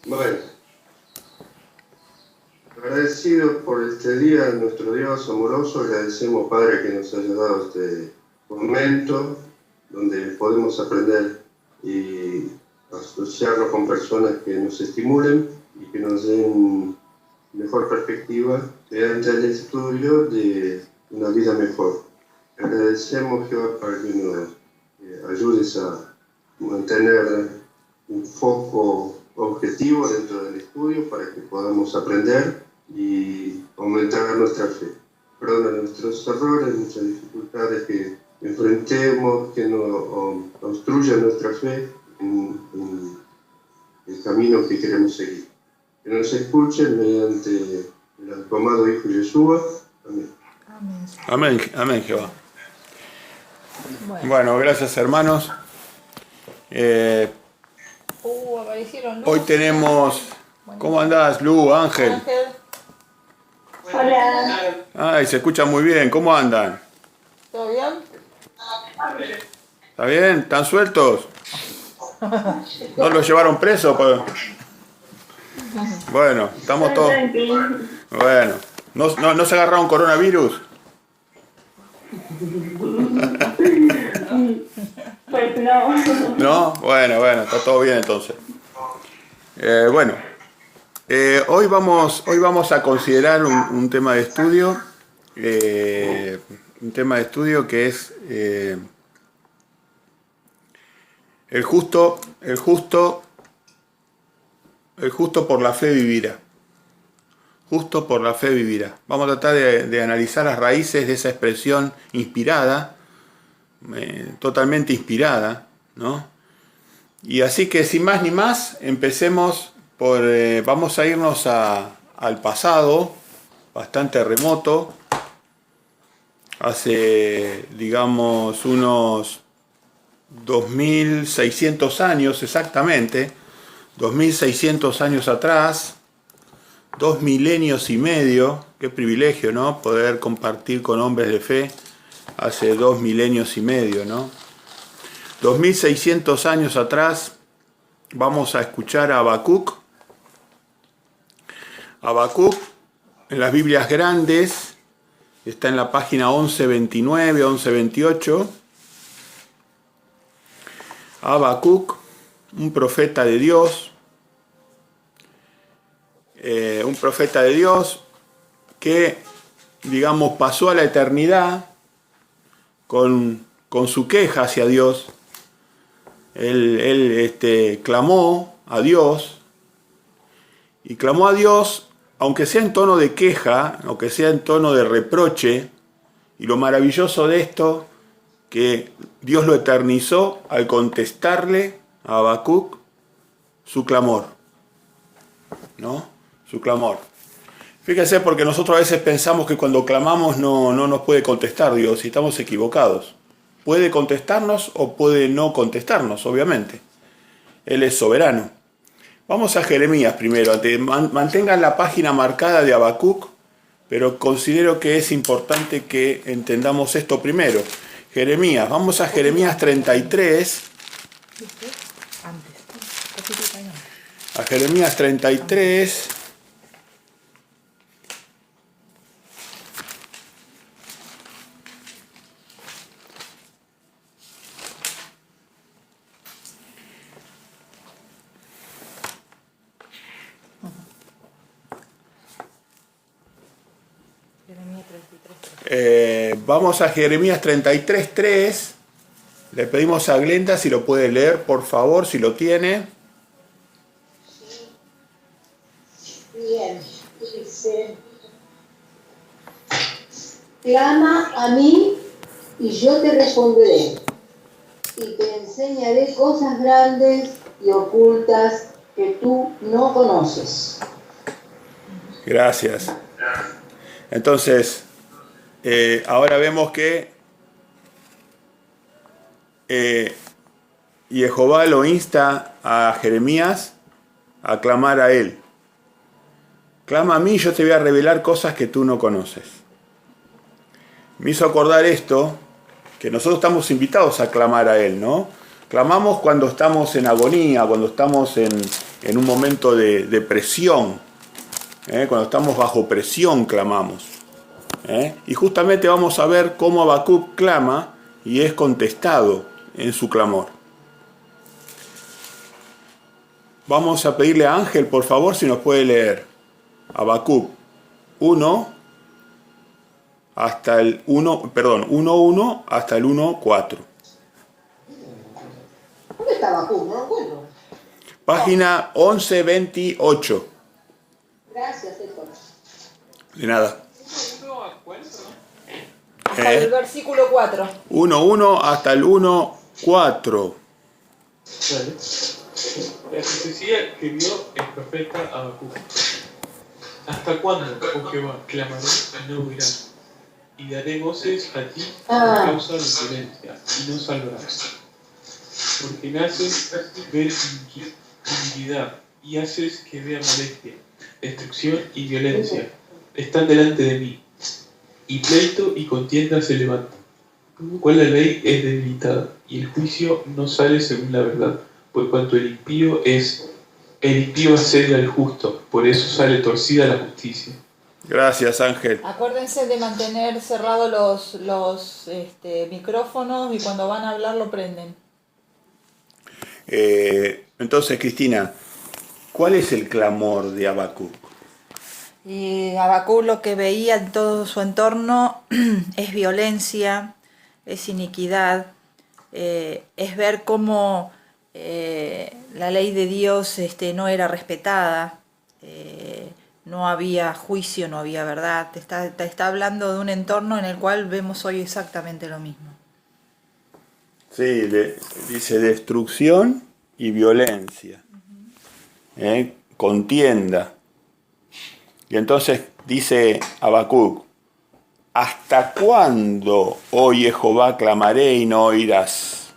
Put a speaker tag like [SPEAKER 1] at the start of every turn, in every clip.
[SPEAKER 1] Bueno, agradecidos por este día, nuestro Dios amoroso, agradecemos, Padre, que nos haya dado este momento donde podemos aprender y asociarnos con personas que nos estimulen y que nos den mejor perspectiva mediante el estudio de una vida mejor. Agradecemos, Jehová, para que nos ayudes a mantener un foco objetivo dentro del estudio para que podamos aprender y aumentar nuestra fe. Perdona nuestros errores, nuestras dificultades que enfrentemos, que no obstruyan nuestra fe en el camino que queremos seguir. Que nos escuchen mediante el amado Hijo Yeshua. Amén.
[SPEAKER 2] Amén, amén, Jehová. Bueno, gracias, hermanos.
[SPEAKER 3] Aparecieron, ¿no?
[SPEAKER 2] Hoy tenemos... ¿Cómo andás, Lu, Ángel?
[SPEAKER 4] Hola.
[SPEAKER 2] Ay, se escucha muy bien. ¿Cómo andan?
[SPEAKER 3] ¿Todo bien?
[SPEAKER 2] ¿Está bien? ¿Están sueltos? ¿No los llevaron presos? Bueno, estamos todos... Bueno, ¿no se agarraron coronavirus?
[SPEAKER 4] Pues no.
[SPEAKER 2] ¿No? Bueno, está todo bien entonces. Hoy vamos a considerar un tema de estudio. Un tema de estudio que es el justo por la fe vivirá. Justo por la fe vivirá. Vamos a tratar de analizar las raíces de esa expresión inspirada, totalmente inspirada, ¿no? Y así que sin más ni más, empecemos por, vamos a irnos al pasado, bastante remoto, hace, digamos, unos 2600 años exactamente, 2600 años atrás, 2 milenios y medio, qué privilegio, ¿no? Poder compartir con hombres de fe hace 2 milenios y medio, ¿no? 2600 años atrás vamos a escuchar a Habacuc. Habacuc en las Biblias grandes está en la página 1129, 1128. Habacuc, un profeta de Dios. Un profeta de Dios que, digamos, pasó a la eternidad con su queja hacia Dios. Él clamó a Dios, y clamó a Dios, aunque sea en tono de queja, aunque sea en tono de reproche, y lo maravilloso de esto, que Dios lo eternizó al contestarle a Habacuc su clamor, ¿no? Su clamor. Fíjense, porque nosotros a veces pensamos que cuando clamamos no nos puede contestar Dios, y estamos equivocados. Puede contestarnos o puede no contestarnos, obviamente. Él es soberano. Vamos a Jeremías primero. Mantengan la página marcada de Habacuc, pero considero que es importante que entendamos esto primero. Jeremías, vamos a Jeremías 33. A Jeremías 33. Vamos a Jeremías 33:3. Le pedimos a Glenda si lo puede leer, por favor, si lo tiene.
[SPEAKER 4] Bien, dice: clama a mí y yo te responderé, y te enseñaré cosas grandes y ocultas que tú no conoces.
[SPEAKER 2] Gracias. Entonces, ahora vemos que Jehová lo insta a Jeremías a clamar a él. Clama a mí y yo te voy a revelar cosas que tú no conoces. Me hizo acordar esto, que nosotros estamos invitados a clamar a él, ¿no? Clamamos cuando estamos en agonía, cuando estamos en un momento de presión. Cuando estamos bajo presión clamamos. Y justamente vamos a ver cómo Habacuc clama y es contestado en su clamor. Vamos a pedirle a Ángel, por favor, si nos puede leer Habacuc 1 hasta el 1.1 hasta el 1.4.
[SPEAKER 4] ¿Dónde está Habacuc? No lo encuentro.
[SPEAKER 2] Página 1128.
[SPEAKER 4] Gracias, Héctor.
[SPEAKER 2] De nada.
[SPEAKER 3] Hasta el versículo 4.
[SPEAKER 2] 1.1 hasta el 1.4.
[SPEAKER 5] Vale. La profecía que vio el profeta Habacuc. ¿Hasta cuándo, oh Jehová, clamaré y no oirás? Y daré voces a ti por causa de violencia, y no salvarás. Porque naces ver iniquidad, y haces que vea molestia, destrucción y violencia. Están delante de mí, y pleito y contienda se levantan. Cual la ley es debilitada, y el juicio no sale según la verdad, por cuanto el impío asedia al justo, por eso sale torcida la justicia.
[SPEAKER 2] Gracias, Ángel.
[SPEAKER 3] Acuérdense de mantener cerrados los micrófonos y cuando van a hablar lo prenden.
[SPEAKER 2] Entonces, Cristina, ¿cuál es el clamor de Habacuc?
[SPEAKER 6] Y Habacuc lo que veía en todo su entorno es violencia, es iniquidad, es ver cómo la ley de Dios no era respetada, no había juicio, no había verdad. Te está hablando de un entorno en el cual vemos hoy exactamente lo mismo.
[SPEAKER 2] Sí, dice destrucción y violencia, contienda. Y entonces dice Habacuc, ¿hasta cuándo, oh Jehová, clamaré y no oirás?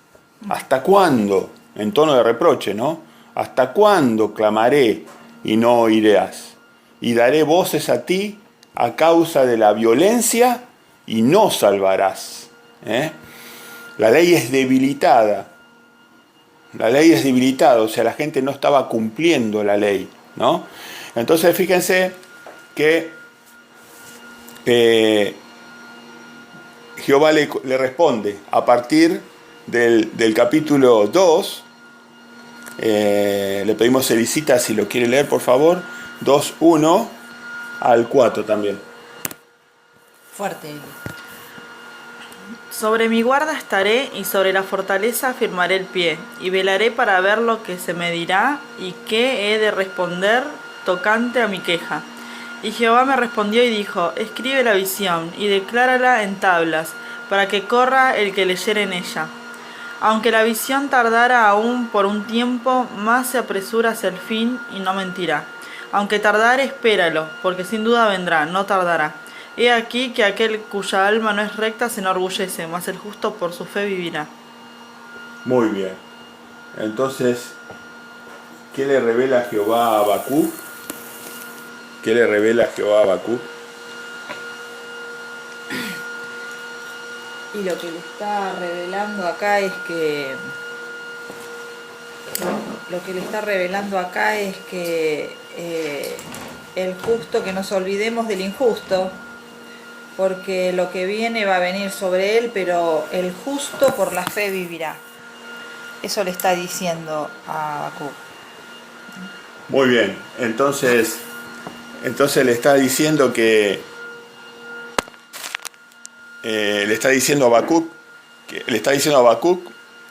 [SPEAKER 2] ¿Hasta cuándo? En tono de reproche, ¿no? ¿Hasta cuándo clamaré y no oirás? Y daré voces a ti a causa de la violencia y no salvarás. La ley es debilitada. La ley es debilitada, o sea, la gente no estaba cumpliendo la ley, ¿no? Entonces, fíjense que Jehová le responde a partir del capítulo 2. Le pedimos a Elisita si lo quiere leer, por favor. 2.1 al 4 también.
[SPEAKER 6] Fuerte. Sobre mi guarda estaré y sobre la fortaleza afirmaré el pie, y velaré para ver lo que se me dirá y qué he de responder tocante a mi queja. Y Jehová me respondió y dijo, escribe la visión y declárala en tablas, para que corra el que leyere en ella. Aunque la visión tardara aún por un tiempo, más se apresura hacia el fin y no mentirá. Aunque tardare, espéralo, porque sin duda vendrá, no tardará. He aquí que aquel cuya alma no es recta se enorgullece, mas el justo por su fe vivirá.
[SPEAKER 2] Muy bien. Entonces, ¿qué le revela Jehová a Habacuc? ¿Qué le revela Jehová a Habacuc?
[SPEAKER 6] Y lo que le está revelando acá es que... el justo, que nos olvidemos del injusto, porque lo que viene va a venir sobre él, pero el justo por la fe vivirá. Eso le está diciendo a Habacuc.
[SPEAKER 2] Muy bien, entonces le está diciendo que le está diciendo a Habacuc,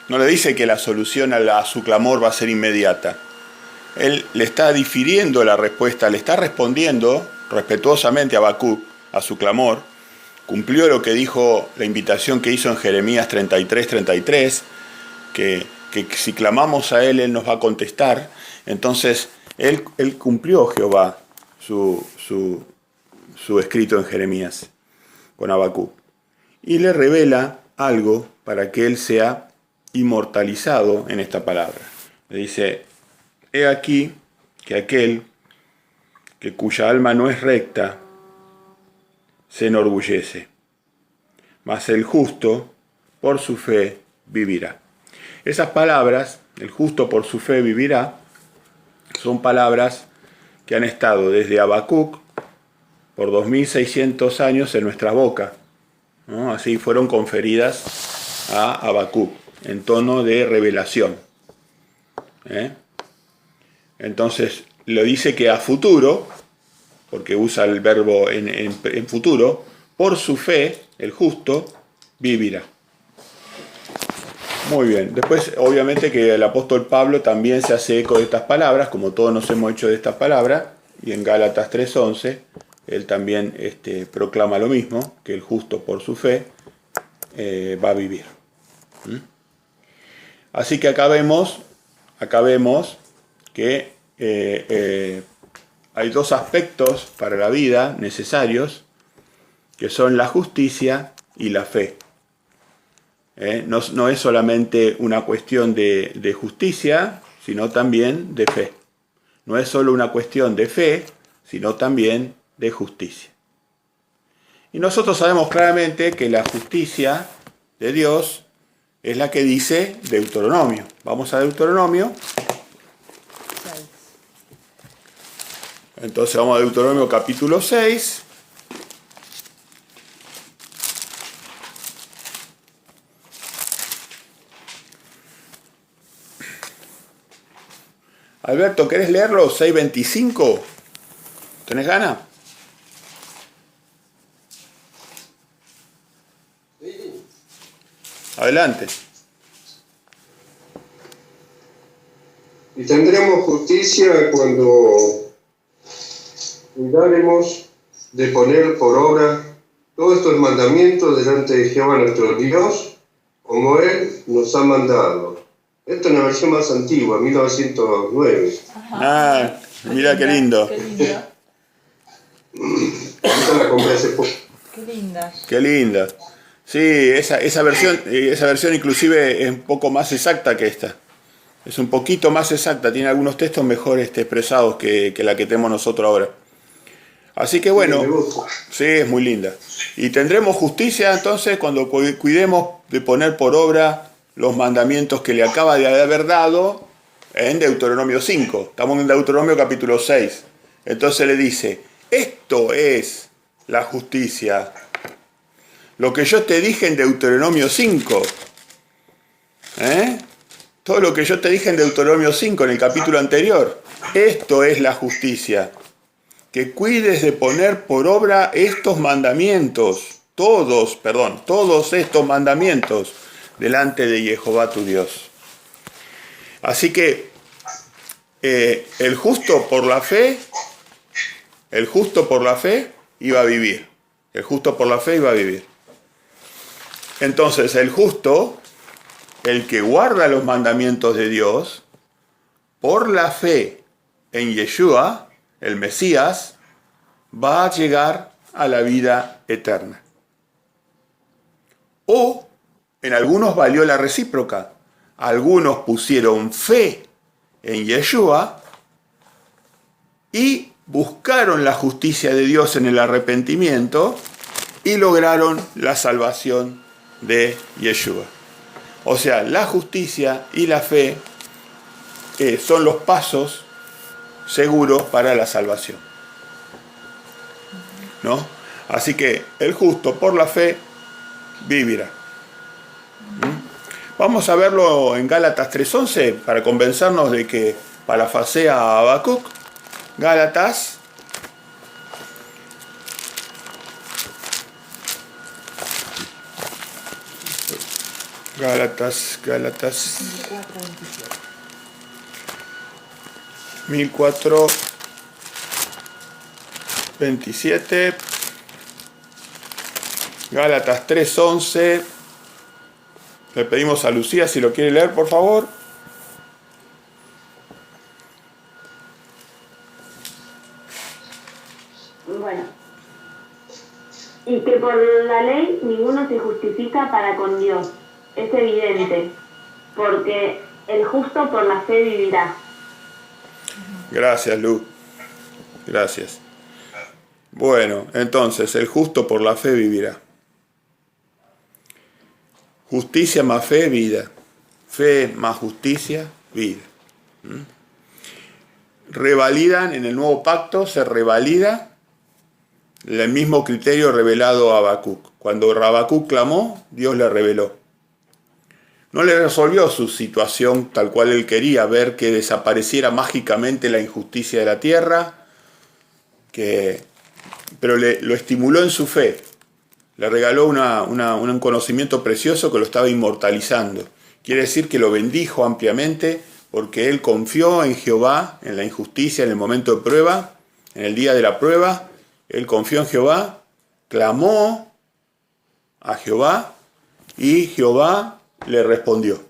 [SPEAKER 2] no le dice que la solución a su clamor va a ser inmediata. Él le está difiriendo la respuesta, le está respondiendo respetuosamente a Habacuc, a su clamor. Cumplió lo que dijo, la invitación que hizo en Jeremías 33:33, que si clamamos a Él nos va a contestar. Entonces, él cumplió Jehová su escrito en Jeremías con Habacuc. Y le revela algo para que él sea inmortalizado en esta palabra. Le dice, he aquí que aquel que cuya alma no es recta se enorgullece, mas el justo por su fe vivirá. Esas palabras, el justo por su fe vivirá, son palabras que han estado desde Habacuc por 2600 años en nuestra boca, ¿no? Así fueron conferidas a Habacuc en tono de revelación. Entonces lo dice que a futuro, porque usa el verbo en futuro, por su fe el justo vivirá. Muy bien. Después, obviamente, que el apóstol Pablo también se hace eco de estas palabras, como todos nos hemos hecho de estas palabras, y en Gálatas 3:11, él también proclama lo mismo, que el justo por su fe va a vivir. Así que acá vemos que hay dos aspectos para la vida necesarios, que son la justicia y la fe. No es solamente una cuestión de justicia, sino también de fe. No es solo una cuestión de fe, sino también de justicia. Y nosotros sabemos claramente que la justicia de Dios es la que dice Deuteronomio. Vamos a Deuteronomio. Entonces vamos a Deuteronomio capítulo 6. Alberto, ¿querés leerlo? 6:25. ¿Tenés ganas?
[SPEAKER 1] Sí.
[SPEAKER 2] Adelante.
[SPEAKER 1] Y tendremos justicia cuando cuidaremos de poner por obra todos estos mandamientos delante de Jehová nuestro Dios, como Él nos ha mandado. Esta es una versión más antigua, 1909.
[SPEAKER 2] Ah, mira qué lindo.
[SPEAKER 3] Qué linda.
[SPEAKER 1] Esta la compré hace poco.
[SPEAKER 3] Qué linda.
[SPEAKER 2] Qué linda. Sí, esa versión inclusive es un poco más exacta que esta. Es un poquito más exacta, tiene algunos textos mejor expresados que la que tenemos nosotros ahora. Así que bueno,
[SPEAKER 1] Me gusta.
[SPEAKER 2] sí, es muy linda. Y tendremos justicia entonces cuando cuidemos de poner por obra los mandamientos que le acaba de haber dado en Deuteronomio 5. Estamos en Deuteronomio capítulo 6. Entonces le dice, esto es la justicia. Lo que yo te dije en Deuteronomio 5. Todo lo que yo te dije en Deuteronomio 5, en el capítulo anterior. Esto es la justicia. Que cuides de poner por obra estos mandamientos. Todos estos mandamientos delante de Jehová tu Dios. Así que el justo por la fe iba a vivir. El justo por la fe iba a vivir. Entonces el justo, el que guarda los mandamientos de Dios, por la fe en Yeshua, el Mesías, va a llegar a la vida eterna. O en algunos valió la recíproca. Algunos pusieron fe en Yeshua y buscaron la justicia de Dios en el arrepentimiento y lograron la salvación de Yeshua. O sea, la justicia y la fe son los pasos seguros para la salvación, ¿no? Así que el justo por la fe vivirá. Vamos a verlo en Gálatas 3:11 para convencernos de que parafrasea a Habacuc. Gálatas 1427. Gálatas 3:11. Le pedimos a Lucía si lo quiere leer, por favor.
[SPEAKER 7] Bueno. Y que por la ley ninguno se justifica para con Dios. Es evidente, porque el justo por la fe vivirá.
[SPEAKER 2] Gracias, Lu. Gracias. Bueno, entonces, el justo por la fe vivirá. Justicia más fe, vida. fe más justicia, vida. Revalidan en el nuevo pacto, se revalida el mismo criterio revelado a Habacuc. Cuando Habacuc clamó, Dios le reveló. No le resolvió su situación tal cual él quería, ver que desapareciera mágicamente la injusticia de la tierra, pero lo estimuló en su fe. Le regaló un conocimiento precioso que lo estaba inmortalizando. Quiere decir que lo bendijo ampliamente porque él confió en Jehová, en la injusticia, en el momento de prueba, en el día de la prueba. Él confió en Jehová, clamó a Jehová y Jehová le respondió.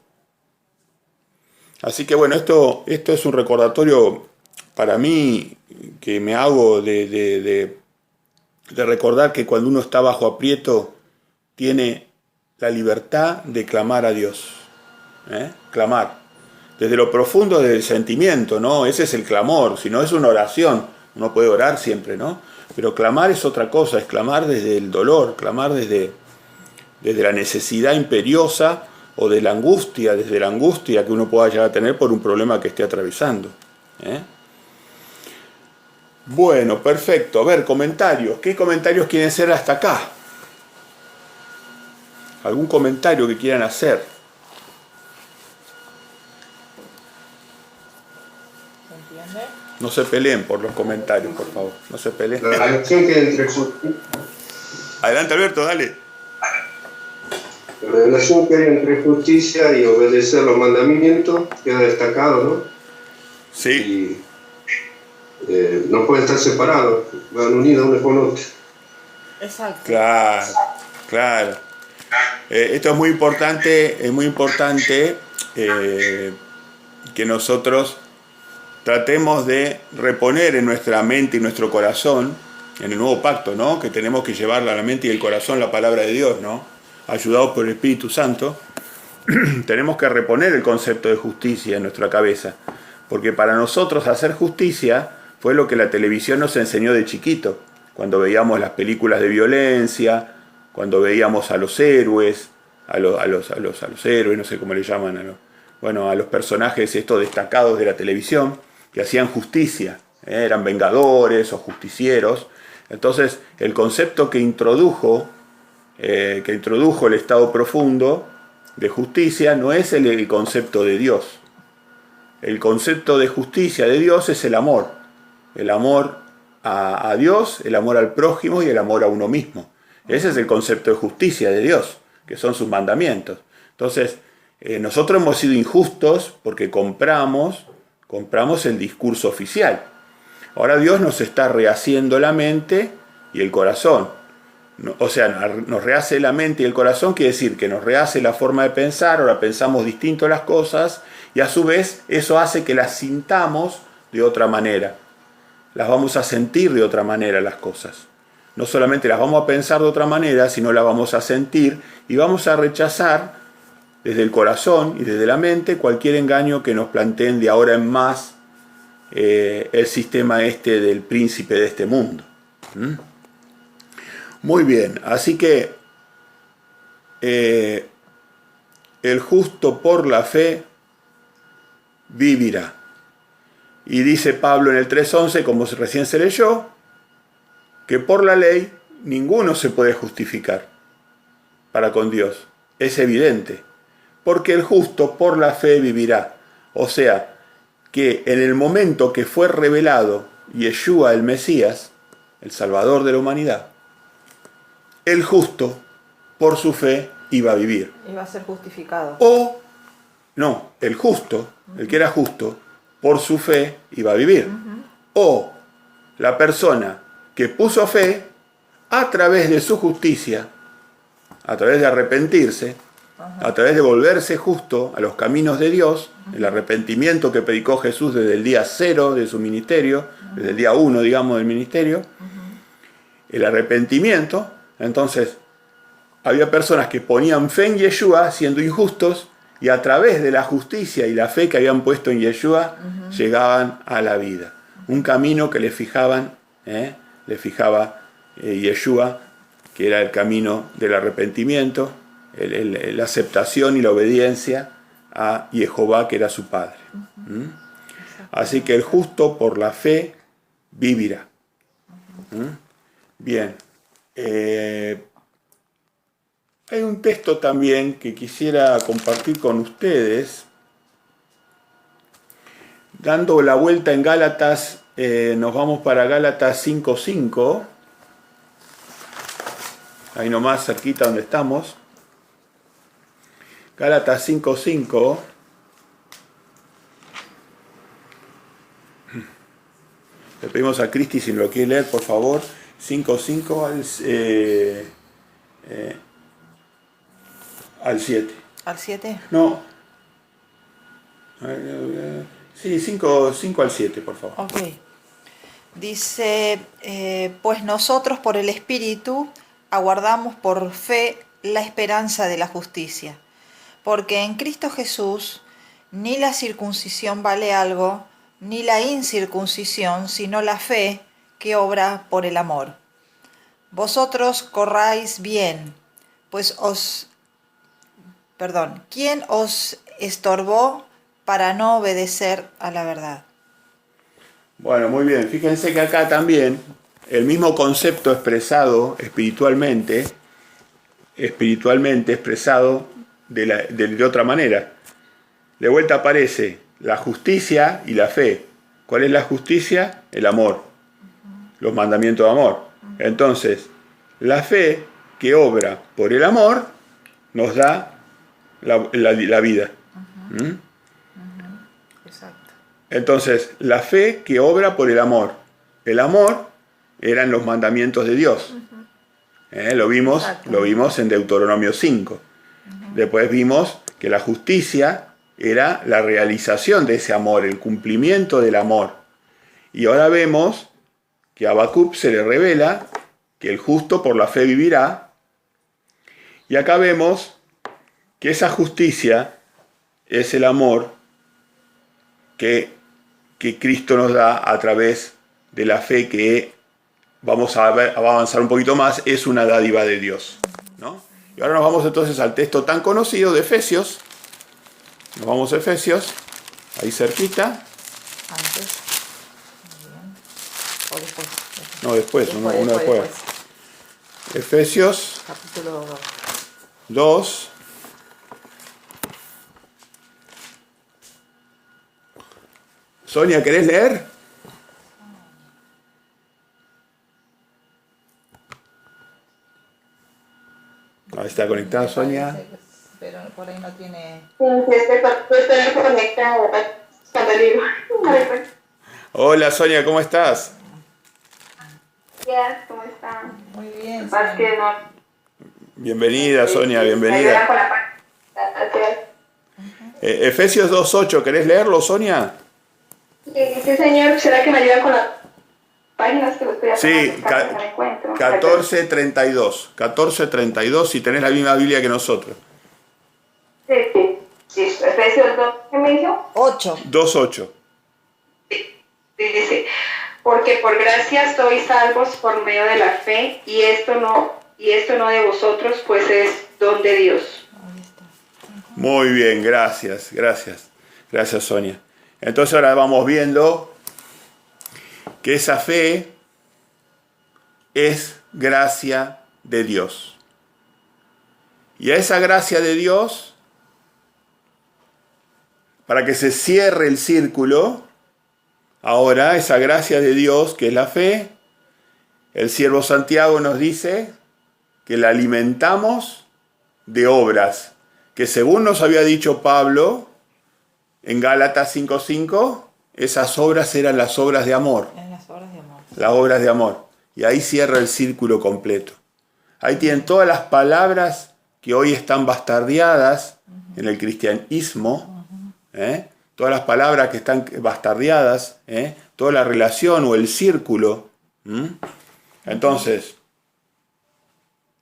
[SPEAKER 2] Así que bueno, esto es un recordatorio para mí que me hago de recordar que cuando uno está bajo aprieto tiene la libertad de clamar a Dios. Clamar. Desde lo profundo del sentimiento, ¿no? Ese es el clamor, si no es una oración. Uno puede orar siempre, ¿no? Pero clamar es otra cosa, es clamar desde el dolor, clamar desde la necesidad imperiosa o de la angustia, desde la angustia que uno pueda llegar a tener por un problema que esté atravesando. Bueno, perfecto. A ver, comentarios. ¿Qué comentarios quieren hacer hasta acá? ¿Algún comentario que quieran hacer?
[SPEAKER 3] ¿Se entiende?
[SPEAKER 2] No se peleen por los comentarios, por favor. No se peleen.
[SPEAKER 1] La relación que entre
[SPEAKER 2] Adelante, Alberto, dale.
[SPEAKER 1] La relación que hay entre justicia y obedecer los mandamientos queda destacado, ¿no?
[SPEAKER 2] Sí.
[SPEAKER 1] Y no pueden estar separados, van unidos uno con otro.
[SPEAKER 3] Exacto.
[SPEAKER 2] Claro. Esto es muy importante que nosotros tratemos de reponer en nuestra mente y nuestro corazón, en el nuevo pacto, ¿no? Que tenemos que llevar a la mente y el corazón la palabra de Dios, ¿no? Ayudados por el Espíritu Santo, tenemos que reponer el concepto de justicia en nuestra cabeza, porque para nosotros hacer justicia fue lo que la televisión nos enseñó de chiquito, cuando veíamos las películas de violencia, cuando veíamos a los héroes, a los héroes, no sé cómo le llaman, a los personajes estos destacados de la televisión, que hacían justicia, eran vengadores o justicieros. Entonces, el concepto que introdujo el estado profundo de justicia no es el concepto de Dios. El concepto de justicia de Dios es el amor a Dios, el amor al prójimo y el amor a uno mismo. Ese es el concepto de justicia de Dios, que son sus mandamientos. Entonces, nosotros hemos sido injustos porque compramos el discurso oficial. Ahora Dios nos está rehaciendo la mente y el corazón. O sea, nos rehace la mente y el corazón, quiere decir que nos rehace la forma de pensar, ahora pensamos distinto las cosas, y a su vez eso hace que las sintamos de otra manera. Las vamos a sentir de otra manera las cosas. No solamente las vamos a pensar de otra manera, sino las vamos a sentir y vamos a rechazar desde el corazón y desde la mente cualquier engaño que nos planteen de ahora en más el sistema del príncipe de este mundo. Muy bien, así que el justo por la fe vivirá. Y dice Pablo en el 3:11, como recién se leyó, que por la ley ninguno se puede justificar para con Dios. Es evidente, porque el justo por la fe vivirá. O sea, que en el momento que fue revelado Yeshua el Mesías, el Salvador de la humanidad, el justo por su fe iba a vivir.
[SPEAKER 3] Iba a ser justificado.
[SPEAKER 2] O, no, el justo, el que era justo, por su fe iba a vivir. O la persona que puso fe a través de su justicia, a través de arrepentirse, a través de volverse justo a los caminos de Dios, el arrepentimiento que predicó Jesús desde el día 0 de su ministerio, desde el día 1, digamos, del ministerio, el arrepentimiento. Entonces, había personas que ponían fe en Yeshua siendo injustos y a través de la justicia y la fe que habían puesto en Yeshua llegaban a la vida. Un camino que le fijaba Yeshua, que era el camino del arrepentimiento, la aceptación y la obediencia a Jehová, que era su padre. Así que el justo por la fe vivirá. Bien. Hay un texto también que quisiera compartir con ustedes. Dando la vuelta en Gálatas, nos vamos para Gálatas 5:5. Ahí nomás, cerquita donde estamos. Gálatas 5:5. Le pedimos a Cristi si lo quiere leer, por favor. 5:5 al 7.
[SPEAKER 3] ¿Al 7?
[SPEAKER 2] No. Sí, 5 al 7, por favor.
[SPEAKER 3] Ok. Dice, pues nosotros por el Espíritu aguardamos por fe la esperanza de la justicia. Porque en Cristo Jesús ni la circuncisión vale algo, ni la incircuncisión, sino la fe que obra por el amor. Vosotros corráis bien, pues ¿quién os estorbó para no obedecer a la verdad?
[SPEAKER 2] Bueno, muy bien. Fíjense que acá también el mismo concepto expresado espiritualmente expresado de otra manera. De vuelta aparece la justicia y la fe. ¿Cuál es la justicia? El amor. Los mandamientos de amor. Entonces, la fe que obra por el amor nos da la vida.
[SPEAKER 3] Exacto.
[SPEAKER 2] Entonces, la fe que obra por el amor. El amor eran los mandamientos de Dios. Lo vimos en Deuteronomio 5. Después vimos que la justicia era la realización de ese amor, el cumplimiento del amor. Y ahora vemos que a Habacuc se le revela que el justo por la fe vivirá. Y acá vemos que esa justicia es el amor que Cristo nos da a través de la fe que vamos a avanzar un poquito más, es una dádiva de Dios, ¿no? Y ahora nos vamos entonces al texto tan conocido de Efesios. Nos vamos a Efesios, ahí cerquita.
[SPEAKER 3] Antes. Muy bien. O después.
[SPEAKER 2] No, después. Efesios
[SPEAKER 3] Capítulo
[SPEAKER 2] 2. Sonia, ¿querés leer? Ahí está conectada Sonia.
[SPEAKER 3] Pero por ahí no tiene...
[SPEAKER 7] Estoy conectada cuando digo.
[SPEAKER 2] Hola Sonia, ¿cómo estás?
[SPEAKER 7] ¿Cómo están?
[SPEAKER 3] Muy bien.
[SPEAKER 7] Más que no.
[SPEAKER 2] Bienvenida Sonia,
[SPEAKER 7] Me
[SPEAKER 2] bienvenida.
[SPEAKER 7] ayudan con la gracias.
[SPEAKER 2] Efesios 2.8, ¿querés leerlo Sonia?
[SPEAKER 7] Sí, señor. ¿Será que me ayudan con las páginas que lo estoy haciendo?
[SPEAKER 2] Sí, 14:32, si tenés la misma Biblia que nosotros.
[SPEAKER 7] Sí. Efesios 2, ¿qué me dijo?
[SPEAKER 3] 8.
[SPEAKER 2] 2:8.
[SPEAKER 7] Sí, dice, porque por gracia sois salvos por medio de la fe, y esto no de vosotros, pues es don de Dios.
[SPEAKER 2] Muy bien, gracias Sonia. Entonces ahora vamos viendo que esa fe es gracia de Dios. Y a esa gracia de Dios, para que se cierre el círculo, ahora esa gracia de Dios, que es la fe, el siervo Santiago nos dice que la alimentamos de obras, que según nos había dicho Pablo en Gálatas 5:5, esas obras eran las obras de amor.
[SPEAKER 3] En las obras de amor.
[SPEAKER 2] Las obras de amor. Y ahí cierra el círculo completo. Ahí tienen todas las palabras que hoy están bastardeadas en el cristianismo. Todas las palabras que están bastardeadas. Toda la relación o el círculo. Entonces,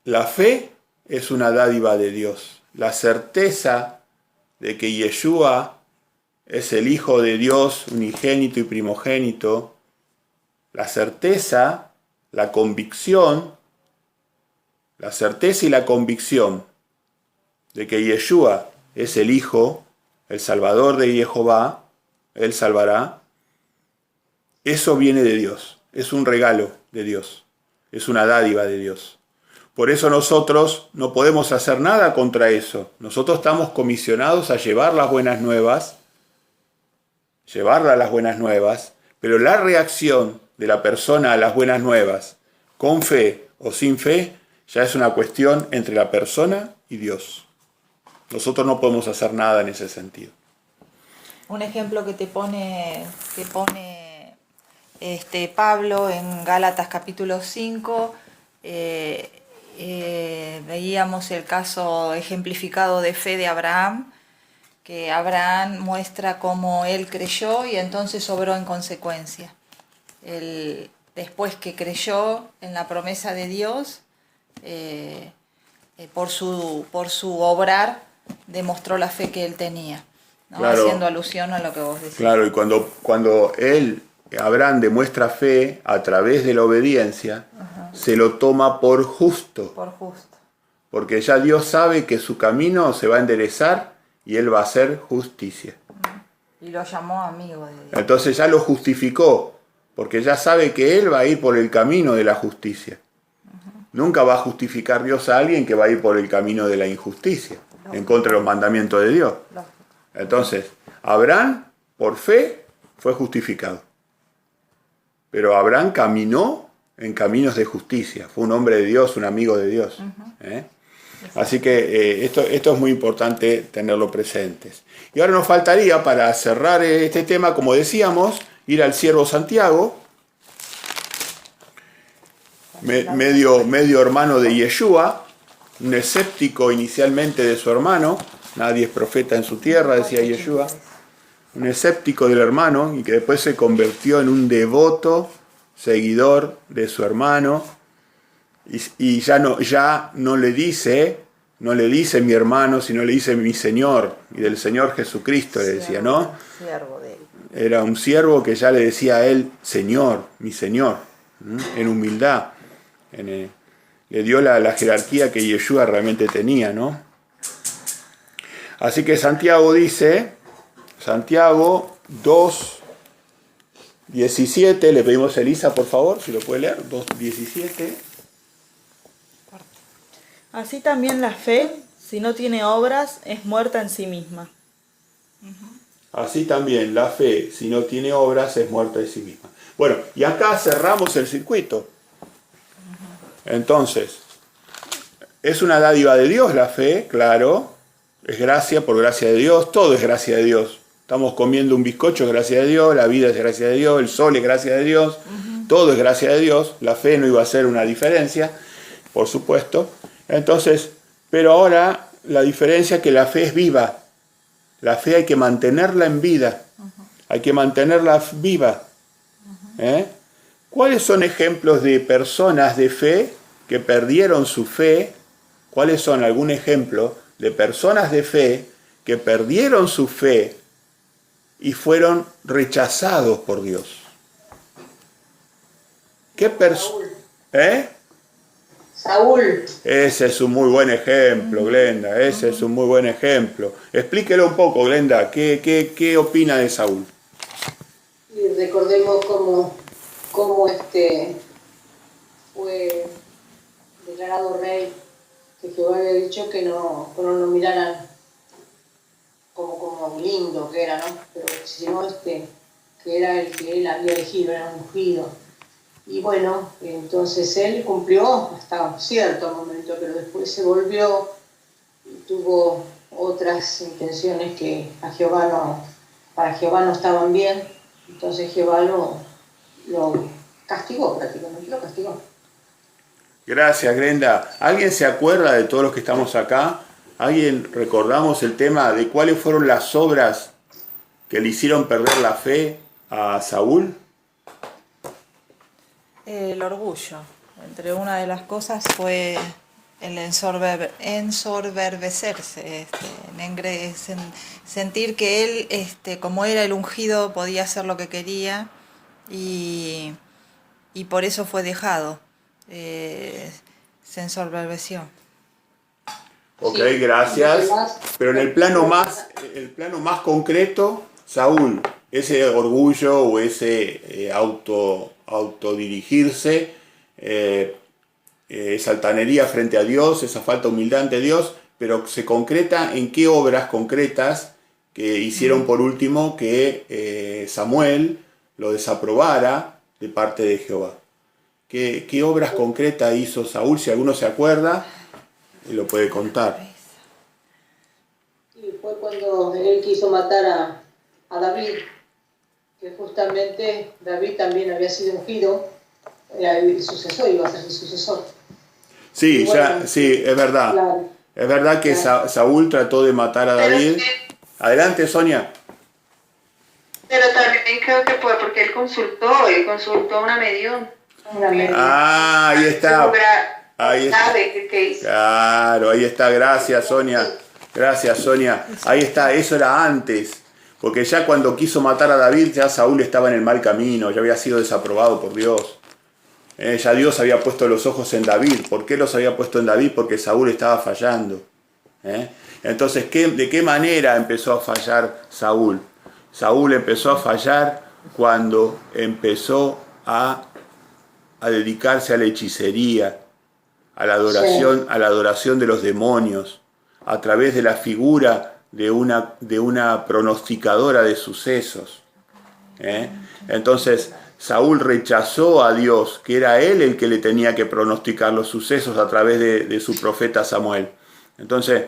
[SPEAKER 2] la fe es una dádiva de Dios. La certeza de que Yeshua es el Hijo de Dios, unigénito y primogénito. La certeza, la convicción, la certeza y la convicción de que Yeshua es el Hijo el Salvador de Jehová, Él salvará, eso viene de Dios, es un regalo de Dios, es una dádiva de Dios. Por eso nosotros no podemos hacer nada contra eso. Nosotros estamos comisionados a llevar las buenas nuevas, pero la reacción de la persona a las buenas nuevas, con fe o sin fe, ya es una cuestión entre la persona y Dios. Nosotros no podemos hacer nada en ese sentido.
[SPEAKER 3] Un ejemplo que te pone Pablo en Gálatas capítulo 5, veíamos el caso ejemplificado de fe de Abraham, que Abraham muestra cómo él creyó y entonces obró en consecuencia. Después que creyó en la promesa de Dios, por su obrar demostró la fe que él tenía, ¿no?
[SPEAKER 2] Claro,
[SPEAKER 3] haciendo alusión a lo que vos decís.
[SPEAKER 2] Claro, y cuando Abraham demuestra fe a través de la obediencia, se lo toma por justo.
[SPEAKER 3] Por justo.
[SPEAKER 2] Porque ya Dios sabe que su camino se va a enderezar y Él va a hacer justicia.
[SPEAKER 3] Y lo llamó amigo de Dios.
[SPEAKER 2] Entonces ya lo justificó, porque ya sabe que Él va a ir por el camino de la justicia. Nunca va a justificar Dios a alguien que va a ir por el camino de la injusticia, en contra de los mandamientos de Dios. Entonces, Abraham, por fe, fue justificado. Pero Abraham caminó en caminos de justicia. Fue un hombre de Dios, un amigo de Dios. Así que esto es muy importante tenerlo presentes. Y ahora nos faltaría, para cerrar este tema, como decíamos, ir al siervo Santiago, medio hermano de Yeshua, un escéptico inicialmente de su hermano. Nadie es profeta en su tierra, decía Yeshua. Un escéptico del hermano y que después se convirtió en un devoto seguidor de su hermano y ya no le dice mi hermano, sino le dice mi Señor, y del Señor Jesucristo le decía, ¿no? Era un siervo que ya le decía a él Señor, mi Señor, en humildad. Le dio la jerarquía que Yeshua realmente tenía, ¿no? Así que Santiago dice, Santiago 2:17, le pedimos a Elisa, por favor, si lo puede leer, 2:17.
[SPEAKER 6] Así también la fe, si no tiene obras, es muerta en sí misma.
[SPEAKER 2] Así también la fe, si no tiene obras, es muerta en sí misma. Bueno, y acá cerramos el circuito. Entonces, es una dádiva de Dios la fe, claro, es gracia por gracia de Dios, todo es gracia de Dios. Estamos comiendo un bizcocho, es gracia de Dios, la vida es gracia de Dios, el sol es gracia de Dios, todo es gracia de Dios. La fe no iba a ser una diferencia, por supuesto. Entonces, pero ahora la diferencia es que la fe es viva. La fe hay que mantenerla en vida, hay que mantenerla viva. ¿Cuáles son ejemplos de personas de fe que perdieron su fe? ¿Cuáles son algún ejemplo de personas de fe que perdieron su fe y fueron rechazados por Dios? ¿Qué personas?
[SPEAKER 4] Saúl.
[SPEAKER 2] Ese es un muy buen ejemplo, Glenda, ese es un muy buen ejemplo. Explíquelo un poco, Glenda, ¿qué opina de Saúl?
[SPEAKER 4] Y recordemos cómo fue declarado rey, que Jehová había dicho que no lo miraran como lindo que era, ¿no? Pero sino que era el que él había elegido, era un ungido. Y bueno, entonces él cumplió hasta cierto momento, pero después se volvió y tuvo otras intenciones que para Jehová no estaban bien. Entonces Jehová lo castigó prácticamente, lo castigó.
[SPEAKER 2] Gracias, Glenda. ¿Alguien se acuerda de todos los que estamos acá? ¿Alguien recordamos el tema de cuáles fueron las obras que le hicieron perder la fe a Saúl?
[SPEAKER 3] El orgullo. Entre una de las cosas fue el ensoberbecerse, sentir que él, como era el ungido, podía hacer lo que quería y por eso fue dejado. Se ensoberbeció.
[SPEAKER 2] Ok,
[SPEAKER 4] Sí,
[SPEAKER 2] gracias.
[SPEAKER 4] además,
[SPEAKER 2] Pero en el plano más concreto, Saúl, ese orgullo o ese autodirigirse, esa altanería frente a Dios, esa falta de humildad ante Dios, pero se concreta en qué obras concretas que hicieron por último que Samuel lo desaprobara de parte de Jehová. ¿Qué obras concretas hizo Saúl? Si alguno se acuerda, lo puede contar.
[SPEAKER 4] y fue cuando él quiso matar a David, que justamente David también había sido ungido, era el sucesor, iba a ser el sucesor.
[SPEAKER 2] Sí,
[SPEAKER 4] Y bueno,
[SPEAKER 2] sí, es verdad.
[SPEAKER 4] claro,
[SPEAKER 2] Es verdad que
[SPEAKER 4] claro.
[SPEAKER 2] Saúl trató de matar a David. Adelante, Sonia.
[SPEAKER 8] Pero también creo que fue porque él consultó a una medium.
[SPEAKER 4] Una media.
[SPEAKER 2] Ah, ahí está. Ahí está.
[SPEAKER 8] ¿Sabe qué hizo?
[SPEAKER 2] Claro, ahí está. Gracias, Sonia. Gracias, Sonia. Ahí está. Eso era antes. Porque ya cuando quiso matar a David, ya Saúl estaba en el mal camino. Ya había sido desaprobado por Dios. Ya Dios había puesto los ojos en David. ¿Por qué los había puesto en David? Porque Saúl estaba fallando. Entonces, ¿de qué manera empezó a fallar Saúl? Saúl empezó a fallar cuando empezó a dedicarse a la hechicería, a la adoración de los demonios, a través de la figura de una pronosticadora de sucesos. Entonces, Saúl rechazó a Dios, que era él el que le tenía que pronosticar los sucesos a través de su profeta Samuel. Entonces,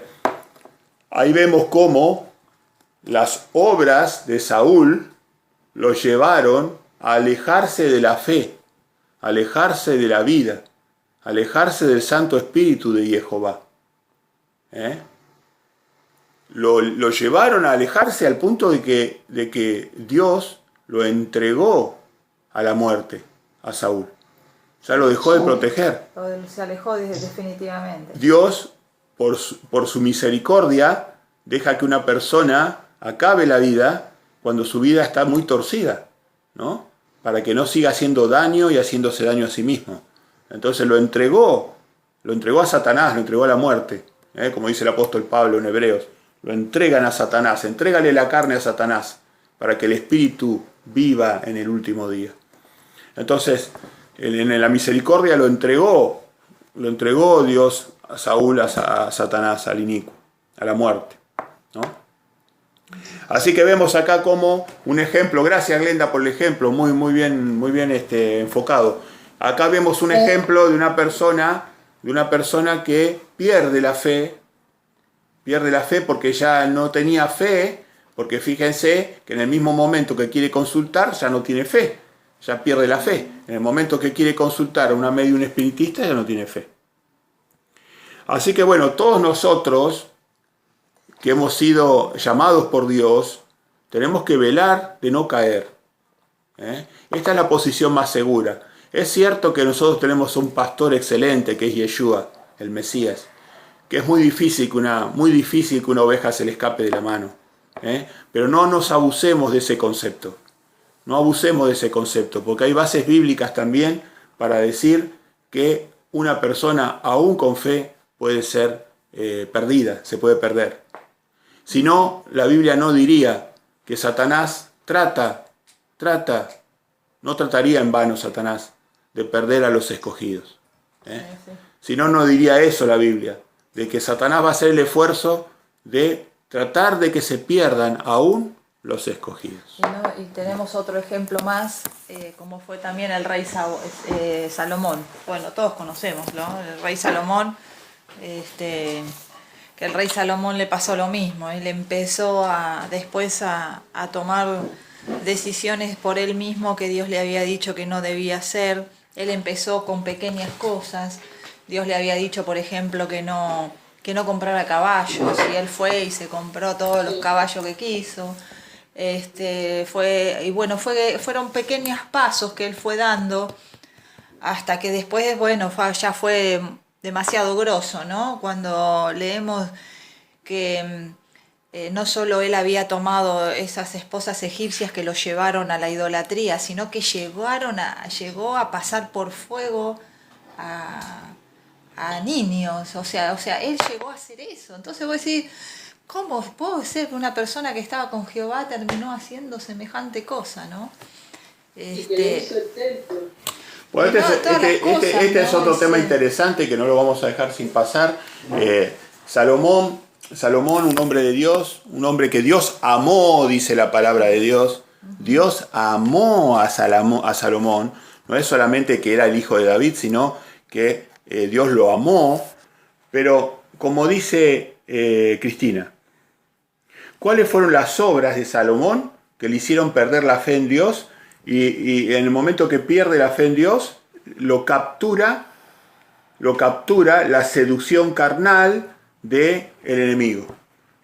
[SPEAKER 2] ahí vemos cómo las obras de Saúl lo llevaron a alejarse de la fe, a alejarse de la vida, a alejarse del Santo Espíritu de Jehová. Lo llevaron a alejarse al punto de que Dios lo entregó a la muerte, a Saúl. Ya lo dejó de proteger.
[SPEAKER 3] Se alejó definitivamente.
[SPEAKER 2] Dios, por su misericordia, deja que una persona acabe la vida cuando su vida está muy torcida, ¿no? Para que no siga haciendo daño y haciéndose daño a sí mismo. Entonces lo entregó a Satanás, lo entregó a la muerte, como dice el apóstol Pablo en Hebreos. Lo entregan a Satanás, entrégale la carne a Satanás, para que el espíritu viva en el último día. Entonces, en la misericordia lo entregó Dios a Saúl, a Satanás, al inicuo, a la muerte, ¿no? Así que vemos acá como un ejemplo. Gracias, Glenda, por el ejemplo, muy bien enfocado. Acá vemos un ejemplo de una persona que pierde la fe porque ya no tenía fe, porque fíjense que en el mismo momento que quiere consultar ya no tiene fe, ya pierde la fe. En el momento que quiere consultar a una medium espiritista ya no tiene fe. Así que bueno, todos nosotros que hemos sido llamados por Dios, tenemos que velar de no caer. Esta es la posición más segura. Es cierto que nosotros tenemos un pastor excelente que es Yeshua, el Mesías, que es muy difícil que una oveja se le escape de la mano. Pero no nos abusemos de ese concepto. No abusemos de ese concepto, porque hay bases bíblicas también para decir que una persona, aún con fe, puede ser perdida, se puede perder. Si no, la Biblia no diría que Satanás no trataría en vano Satanás de perder a los escogidos. Si no, no diría eso la Biblia, de que Satanás va a hacer el esfuerzo de tratar de que se pierdan aún los escogidos.
[SPEAKER 3] Y tenemos otro ejemplo más, como fue también el rey Salomón. Bueno, todos conocemos, ¿no? El rey Salomón, que el rey Salomón le pasó lo mismo. Él empezó después a tomar decisiones por él mismo que Dios le había dicho que no debía hacer. Él empezó con pequeñas cosas. Dios le había dicho, por ejemplo, que no comprara caballos, y él fue y se compró todos los caballos que quiso. Fueron pequeños pasos que él fue dando hasta que después, ya fue demasiado grosso, ¿no? Cuando leemos que no solo él había tomado esas esposas egipcias que lo llevaron a la idolatría, sino que llegó a pasar por fuego a a niños, o sea, él llegó a hacer eso. Entonces vos decís, ¿cómo puede ser que una persona que estaba con Jehová terminó haciendo semejante cosa, ¿no?
[SPEAKER 4] Y que le hizo el templo.
[SPEAKER 2] Bueno, este es otro tema
[SPEAKER 3] Sí.
[SPEAKER 2] interesante que no lo vamos a dejar sin pasar. Salomón, un hombre de Dios, un hombre que Dios amó, dice la palabra de Dios. Dios amó a Salomón. No es solamente que era el hijo de David, sino que Dios lo amó. Pero como dice Cristina, ¿cuáles fueron las obras de Salomón que le hicieron perder la fe en Dios? Y en el momento que pierde la fe en Dios, lo captura la seducción carnal del enemigo.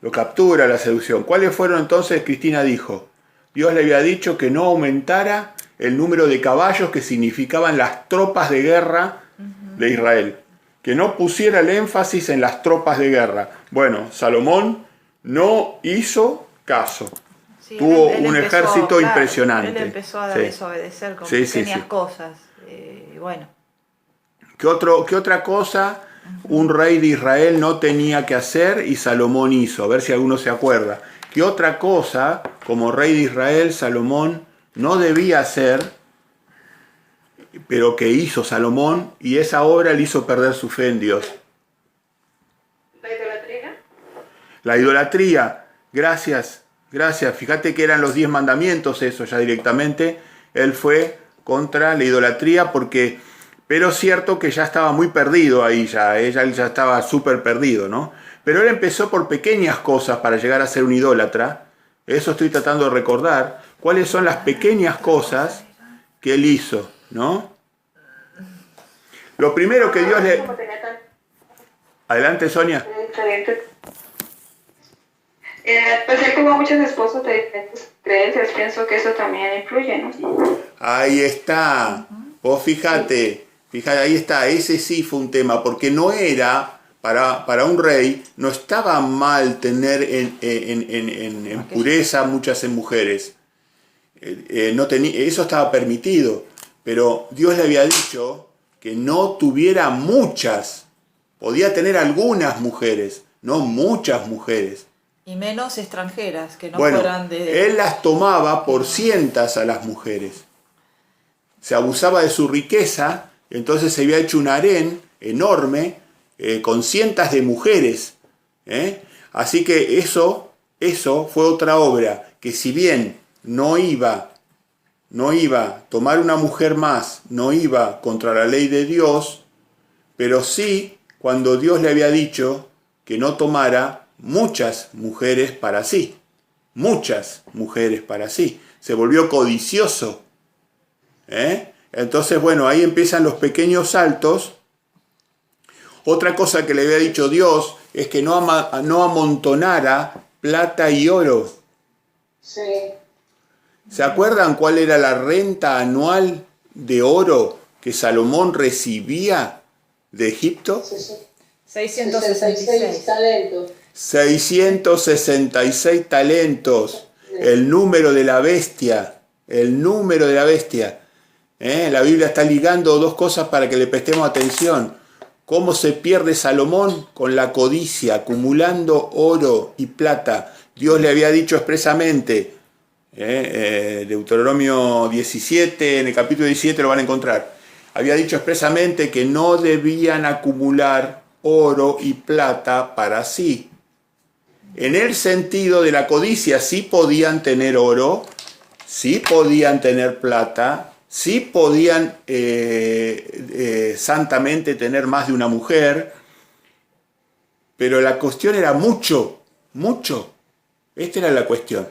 [SPEAKER 2] Lo captura la seducción. ¿Cuáles fueron entonces? Cristina dijo, Dios le había dicho que no aumentara el número de caballos que significaban las tropas de guerra de Israel. Que no pusiera el énfasis en las tropas de guerra. Bueno, Salomón no hizo caso.
[SPEAKER 3] Sí,
[SPEAKER 2] Tuvo
[SPEAKER 3] él
[SPEAKER 2] un
[SPEAKER 3] empezó,
[SPEAKER 2] ejército
[SPEAKER 3] claro,
[SPEAKER 2] impresionante.
[SPEAKER 3] Él empezó a
[SPEAKER 2] Sí.
[SPEAKER 3] desobedecer con
[SPEAKER 2] Sí,
[SPEAKER 3] pequeñas
[SPEAKER 2] sí.
[SPEAKER 3] cosas. Bueno,
[SPEAKER 2] ¿Qué otra cosa un rey de Israel no tenía que hacer y Salomón hizo? A ver si alguno se acuerda. ¿Qué otra cosa, como rey de Israel, Salomón no debía hacer, pero que hizo Salomón, y esa obra le hizo perder su fe en Dios?
[SPEAKER 8] ¿La idolatría?
[SPEAKER 2] La idolatría. Gracias. Fíjate que eran los 10 mandamientos, eso ya directamente. Él fue contra la idolatría pero es cierto que ya estaba muy perdido ahí, él ya estaba súper perdido, ¿no? Pero él empezó por pequeñas cosas para llegar a ser un idólatra. Eso estoy tratando de recordar. ¿Cuáles son las pequeñas cosas que él hizo, no? Lo primero que Dios le...
[SPEAKER 8] Como tenía tan
[SPEAKER 2] Adelante, Sonia.
[SPEAKER 8] diferentes. Pues él tuvo muchas esposas de diferentes creencias, pienso que eso también influye, ¿no?
[SPEAKER 2] Ahí está. Vos fíjate, ahí está. Ese sí fue un tema, porque no era, para un rey, no estaba mal tener en pureza muchas mujeres. Eso estaba permitido, pero Dios le había dicho que no tuviera muchas. Podía tener algunas mujeres, no muchas mujeres.
[SPEAKER 3] y menos extranjeras, que no
[SPEAKER 2] Bueno,
[SPEAKER 3] fueran de...
[SPEAKER 2] él las tomaba por cientas a las mujeres. Se abusaba de su riqueza, entonces se había hecho un harén enorme con cientos de mujeres. Así que eso fue otra obra, que si bien no iba a tomar una mujer más, no iba contra la ley de Dios, pero sí cuando Dios le había dicho que no tomara muchas mujeres para sí. Se volvió codicioso. Entonces, bueno, ahí empiezan los pequeños saltos. Otra cosa que le había dicho Dios es que no amontonara plata y oro.
[SPEAKER 4] Sí.
[SPEAKER 2] ¿Se acuerdan cuál era la renta anual de oro que Salomón recibía de Egipto?
[SPEAKER 3] 666
[SPEAKER 4] talentos.
[SPEAKER 2] 666 talentos. El número de la bestia. La Biblia está ligando dos cosas para que le prestemos atención. ¿Cómo se pierde Salomón? Con la codicia, acumulando oro y plata. Dios le había dicho expresamente, Deuteronomio 17, en el capítulo 17 lo van a encontrar. Había dicho expresamente que no debían acumular oro y plata para sí. En el sentido de la codicia, sí podían tener oro, sí podían tener plata, sí podían santamente tener más de una mujer, pero la cuestión era mucho. Esta era la cuestión.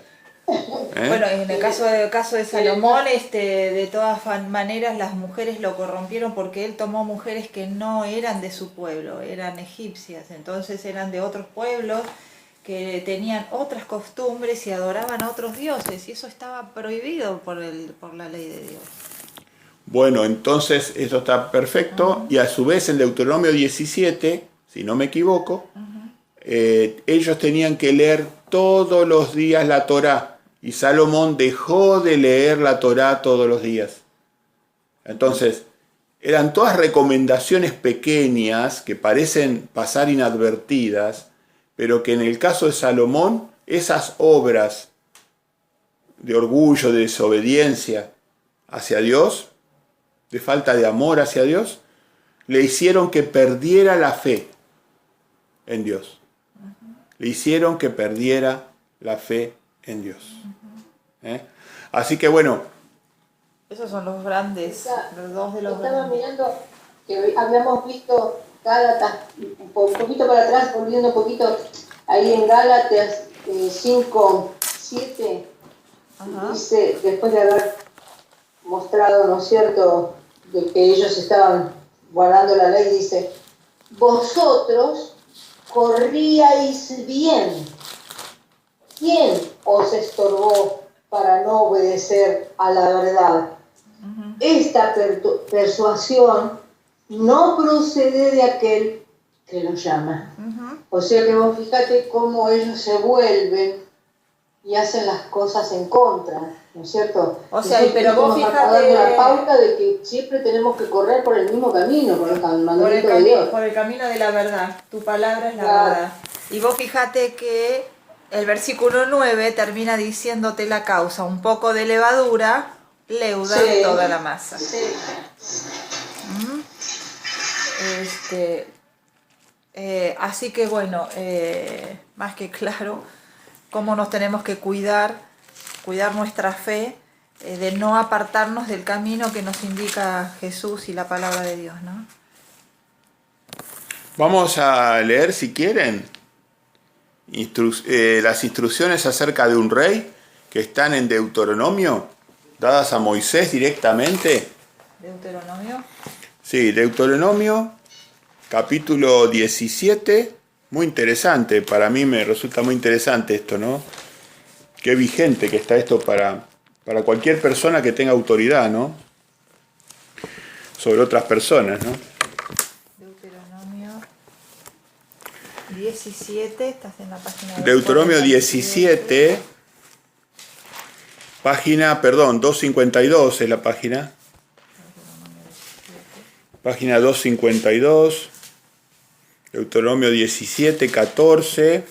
[SPEAKER 3] Bueno, en el caso de Salomón, de todas maneras las mujeres lo corrompieron porque él tomó mujeres que no eran de su pueblo, eran egipcias, entonces eran de otros pueblos que tenían otras costumbres y adoraban a otros dioses, y eso estaba prohibido por la ley de Dios.
[SPEAKER 2] Bueno, entonces eso está perfecto, y a su vez en Deuteronomio 17, si no me equivoco, ellos tenían que leer todos los días la Torá, y Salomón dejó de leer la Torá todos los días. Entonces, eran todas recomendaciones pequeñas que parecen pasar inadvertidas, pero que en el caso de Salomón, esas obras de orgullo, de desobediencia hacia Dios, de falta de amor hacia Dios, le hicieron que perdiera la fe en Dios. Le hicieron que perdiera la fe en Dios. Así que bueno.
[SPEAKER 3] Esos son los grandes, los dos de los
[SPEAKER 4] Estaba
[SPEAKER 3] grandes.
[SPEAKER 4] mirando que habíamos visto Gálatas, un poquito para atrás, volviendo un poquito, ahí en Gálatas 5, 7, dice, después de haber mostrado, ¿no es cierto?, de que ellos estaban guardando la ley, dice, vosotros corríais bien. ¿Quién os estorbó para no obedecer a la verdad? Esta persuasión no procede de aquel que lo llama. O sea que vos fíjate cómo ellos se vuelven y hacen las cosas en contra, ¿no es cierto?
[SPEAKER 3] O sea,
[SPEAKER 4] nosotros
[SPEAKER 3] pero vos
[SPEAKER 4] estamos dando la
[SPEAKER 3] fíjate
[SPEAKER 4] pauta de que siempre tenemos que correr por el mismo camino, por el mandamiento de Dios.
[SPEAKER 3] por el camino de la verdad. Tu palabra es la
[SPEAKER 4] Claro.
[SPEAKER 3] verdad. Y vos fíjate que el versículo 9 termina diciéndote la causa. Un poco de levadura leuda
[SPEAKER 4] Sí.
[SPEAKER 3] toda la masa.
[SPEAKER 4] Sí.
[SPEAKER 3] Así que bueno, más que claro, cómo nos tenemos que cuidar nuestra fe, de no apartarnos del camino que nos indica Jesús y la palabra de Dios, ¿no?
[SPEAKER 2] Vamos a leer, si quieren, las instrucciones acerca de un rey que están en Deuteronomio, dadas a Moisés directamente.
[SPEAKER 3] Deuteronomio.
[SPEAKER 2] Sí, Deuteronomio, capítulo 17, muy interesante, para mí me resulta muy interesante esto, ¿no? Qué vigente que está esto para cualquier persona que tenga autoridad, ¿no? Sobre otras personas, ¿no?
[SPEAKER 3] Deuteronomio 17, estás en la página...
[SPEAKER 2] Deuteronomio 17, página, 252 es la página. Página 252, Deuteronomio 17, 14.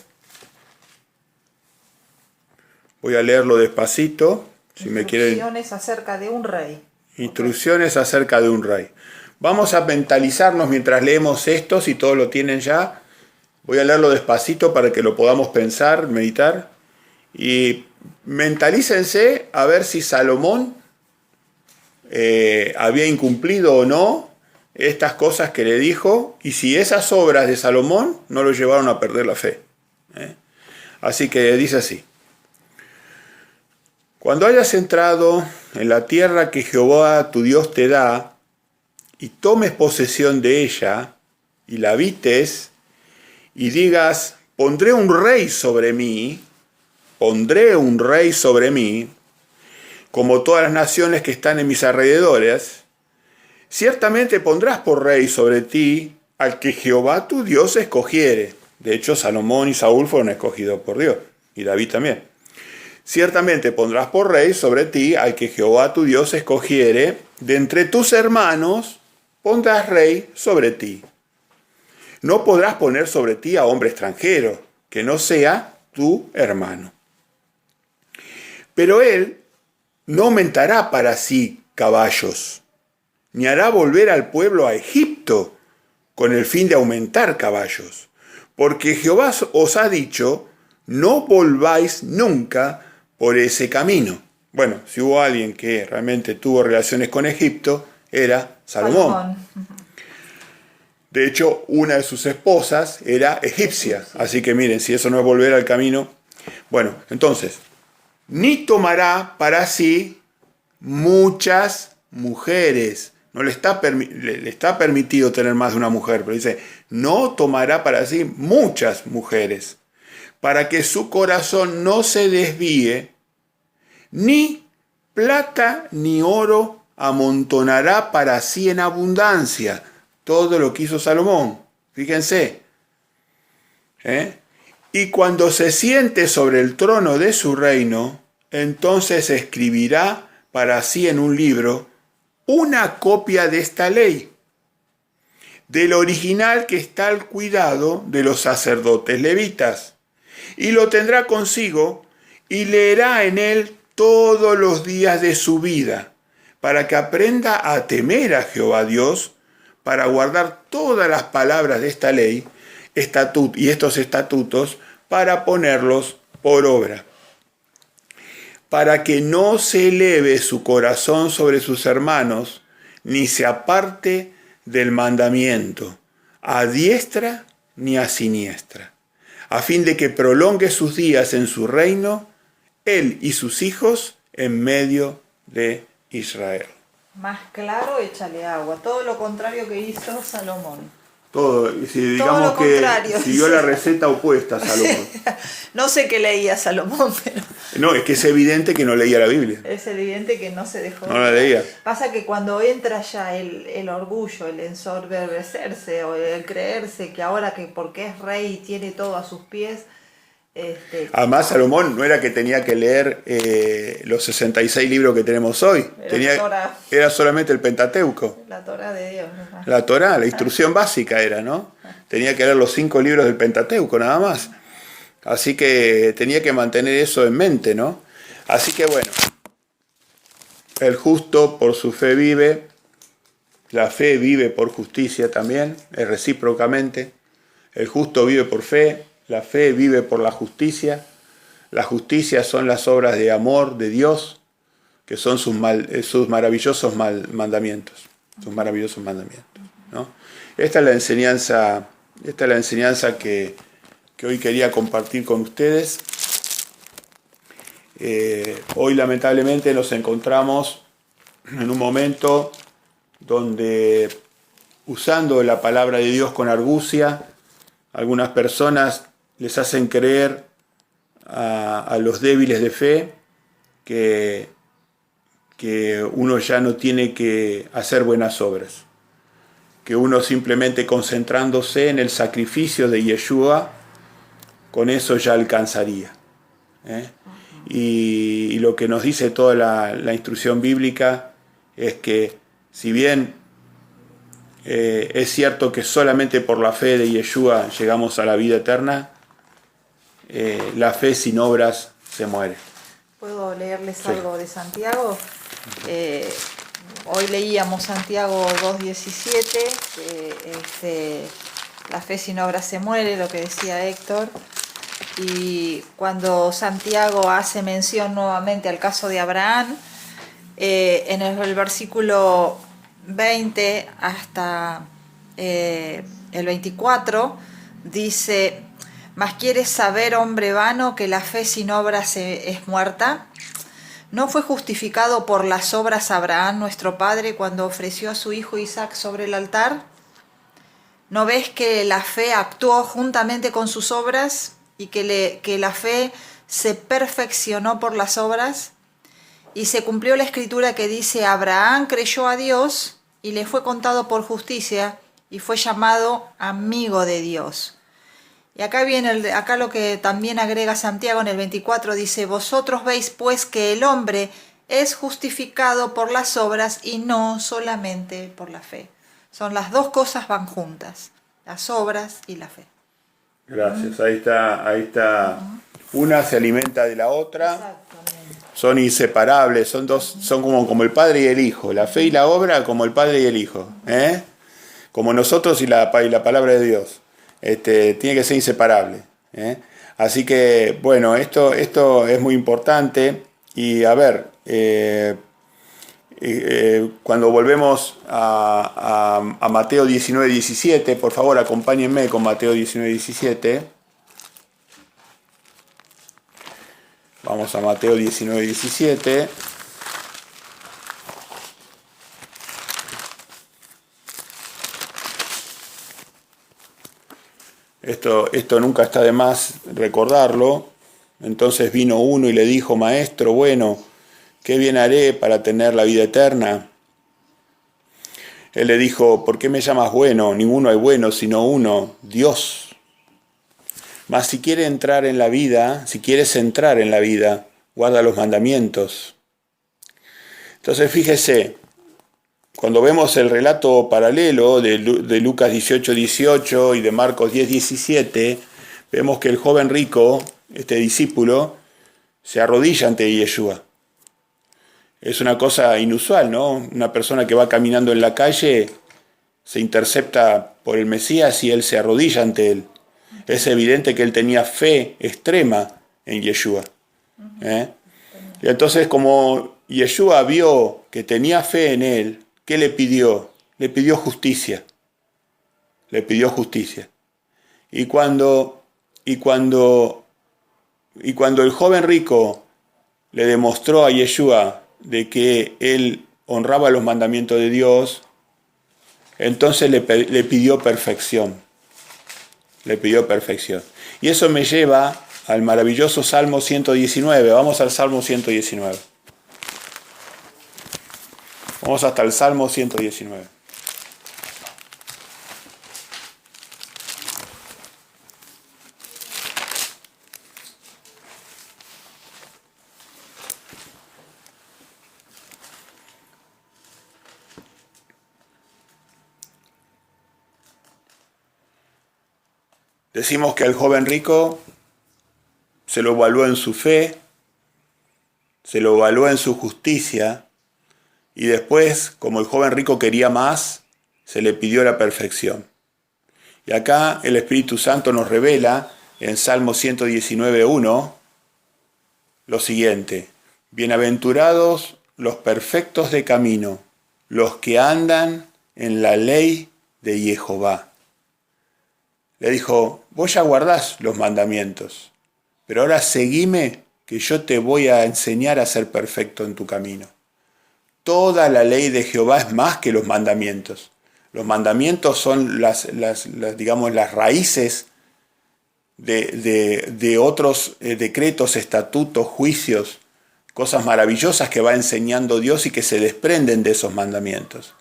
[SPEAKER 2] Voy a leerlo despacito, si me quieren.
[SPEAKER 3] Instrucciones acerca de un rey.
[SPEAKER 2] Instrucciones acerca de un rey. Vamos a mentalizarnos mientras leemos esto, si todos lo tienen ya. Voy a leerlo despacito para que lo podamos pensar, meditar. Y mentalícense a ver si Salomón había incumplido o no estas cosas que le dijo, y si esas obras de Salomón no lo llevaron a perder la fe. Así que dice así: cuando hayas entrado en la tierra que Jehová tu Dios te da, y tomes posesión de ella, y la habites, y digas, pondré un rey sobre mí, como todas las naciones que están en mis alrededores, ciertamente pondrás por rey sobre ti al que Jehová tu Dios escogiere. De hecho, Salomón y Saúl fueron escogidos por Dios, y David también. Ciertamente pondrás por rey sobre ti al que Jehová tu Dios escogiere, de entre tus hermanos pondrás rey sobre ti. No podrás poner sobre ti a hombre extranjero, que no sea tu hermano. Pero él no aumentará para sí caballos, ni hará volver al pueblo a Egipto con el fin de aumentar caballos. Porque Jehová os ha dicho, no volváis nunca por ese camino. Bueno, si hubo alguien que realmente tuvo relaciones con Egipto, era Salomón. De hecho, una de sus esposas era egipcia. Así que miren, si eso no es volver al camino. Bueno, entonces, ni tomará para sí muchas mujeres. No le está permitido tener más de una mujer, pero dice, no tomará para sí muchas mujeres, para que su corazón no se desvíe, ni plata ni oro amontonará para sí en abundancia. Todo lo que hizo Salomón, fíjense. Y cuando se siente sobre el trono de su reino, entonces escribirá para sí en un libro una copia de esta ley, del original que está al cuidado de los sacerdotes levitas, y lo tendrá consigo y leerá en él todos los días de su vida, para que aprenda a temer a Jehová Dios, para guardar todas las palabras de esta ley y estos estatutos, para ponerlos por obra, para que no se eleve su corazón sobre sus hermanos, ni se aparte del mandamiento, a diestra ni a siniestra, a fin de que prolongue sus días en su reino, él y sus hijos en medio de Israel.
[SPEAKER 3] Más claro, échale agua. Todo lo contrario que hizo Salomón.
[SPEAKER 2] Todo, si digamos
[SPEAKER 3] todo lo contrario,
[SPEAKER 2] que siguió la receta opuesta a Salomón.
[SPEAKER 3] No sé qué leía Salomón, pero
[SPEAKER 2] No, es que es evidente que no leía la Biblia.
[SPEAKER 3] es evidente que no se dejó.
[SPEAKER 2] No la leía.
[SPEAKER 3] Pasa que cuando entra ya el orgullo, el ensoberbecerse o el creerse que ahora que porque es rey y tiene todo a sus pies.
[SPEAKER 2] Además, Salomón no era que tenía que leer los 66 libros que tenemos hoy. Era solamente el Pentateuco.
[SPEAKER 3] La Torá de Dios. ¿No?
[SPEAKER 2] La Torá, la instrucción básica era, ¿no? Tenía que leer los 5 libros del Pentateuco, nada más. Así que tenía que mantener eso en mente, ¿no? Así que bueno, el justo por su fe vive, la fe vive por justicia también, es recíprocamente. El justo vive por fe, la fe vive por la justicia son las obras de amor de Dios, que son sus maravillosos mandamientos, ¿no? Esta es la enseñanza que hoy quería compartir con ustedes. Hoy lamentablemente nos encontramos en un momento donde, usando la palabra de Dios con argucia, algunas personas les hacen creer a los débiles de fe que uno ya no tiene que hacer buenas obras, que uno simplemente concentrándose en el sacrificio de Yeshua, con eso ya alcanzaría. Y lo que nos dice toda la instrucción bíblica es que, si bien es cierto que solamente por la fe de Yeshua llegamos a la vida eterna, la fe sin obras se muere.
[SPEAKER 3] ¿Puedo leerles algo de Santiago? Hoy leíamos Santiago 2:17, la fe sin obras se muere, lo que decía Héctor. Y cuando Santiago hace mención nuevamente al caso de Abraham, en el versículo 20 hasta el 24, dice: ¿Mas quieres saber, hombre vano, que la fe sin obras es muerta? ¿No fue justificado por las obras Abraham, nuestro padre, cuando ofreció a su hijo Isaac sobre el altar? ¿No ves que la fe actuó juntamente con sus obras y que la fe se perfeccionó por las obras? Y se cumplió la escritura que dice: Abraham creyó a Dios y le fue contado por justicia y fue llamado amigo de Dios. Y acá viene acá lo que también agrega Santiago en el 24, dice: vosotros veis pues que el hombre es justificado por las obras y no solamente por la fe. Son las dos cosas, van juntas, las obras y la fe.
[SPEAKER 2] Gracias, ahí está. Una se alimenta de la otra, son inseparables, son como el padre y el hijo, la fe y la obra como el padre y el hijo, como nosotros y la palabra de Dios. Tiene que ser inseparable. Así que, bueno, esto es muy importante. Y a ver, cuando volvemos a Mateo 19:17, por favor, acompáñenme con Mateo 19:17. Vamos a Mateo 19:17. Esto nunca está de más recordarlo. Entonces vino uno y le dijo: Maestro, bueno, ¿qué bien haré para tener la vida eterna? Él le dijo: ¿por qué me llamas bueno? Ninguno hay bueno sino uno, Dios. Mas si quieres entrar en la vida, guarda los mandamientos. Entonces fíjese, cuando vemos el relato paralelo de Lucas 18:18 y de Marcos 10:17, vemos que el joven rico, este discípulo, se arrodilla ante Yeshua. Es una cosa inusual, ¿no? Una persona que va caminando en la calle se intercepta por el Mesías y él se arrodilla ante él. Es evidente que él tenía fe extrema en Yeshua. Y entonces, como Yeshua vio que tenía fe en él, ¿qué le pidió? Le pidió justicia. Le pidió justicia. Y cuando el joven rico le demostró a Yeshua de que él honraba los mandamientos de Dios, entonces le pidió perfección. Le pidió perfección. Y eso me lleva al maravilloso Salmo 119. Vamos al Salmo 119. Vamos hasta el Salmo 119. Decimos que al joven rico se lo evaluó en su fe, se lo evaluó en su justicia, y después, como el joven rico quería más, se le pidió la perfección. Y acá el Espíritu Santo nos revela en Salmo 119:1 lo siguiente: bienaventurados los perfectos de camino, los que andan en la ley de Jehová. Le dijo, vos ya guardás los mandamientos, pero ahora seguime que yo te voy a enseñar a ser perfecto en tu camino. Toda la ley de Jehová es más que los mandamientos. Los mandamientos son las raíces de otros decretos, estatutos, juicios, cosas maravillosas que va enseñando Dios y que se desprenden de esos mandamientos.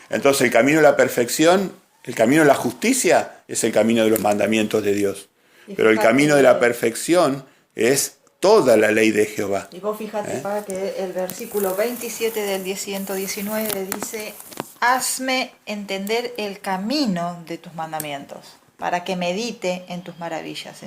[SPEAKER 2] Entonces el camino de la perfección, el camino de la justicia es el camino de los mandamientos de Dios. Pero el camino de la perfección es toda la ley de Jehová.
[SPEAKER 3] Y vos fíjate, Padre, que el versículo 27 del 119 dice, hazme entender el camino de tus mandamientos, para que medite en tus maravillas.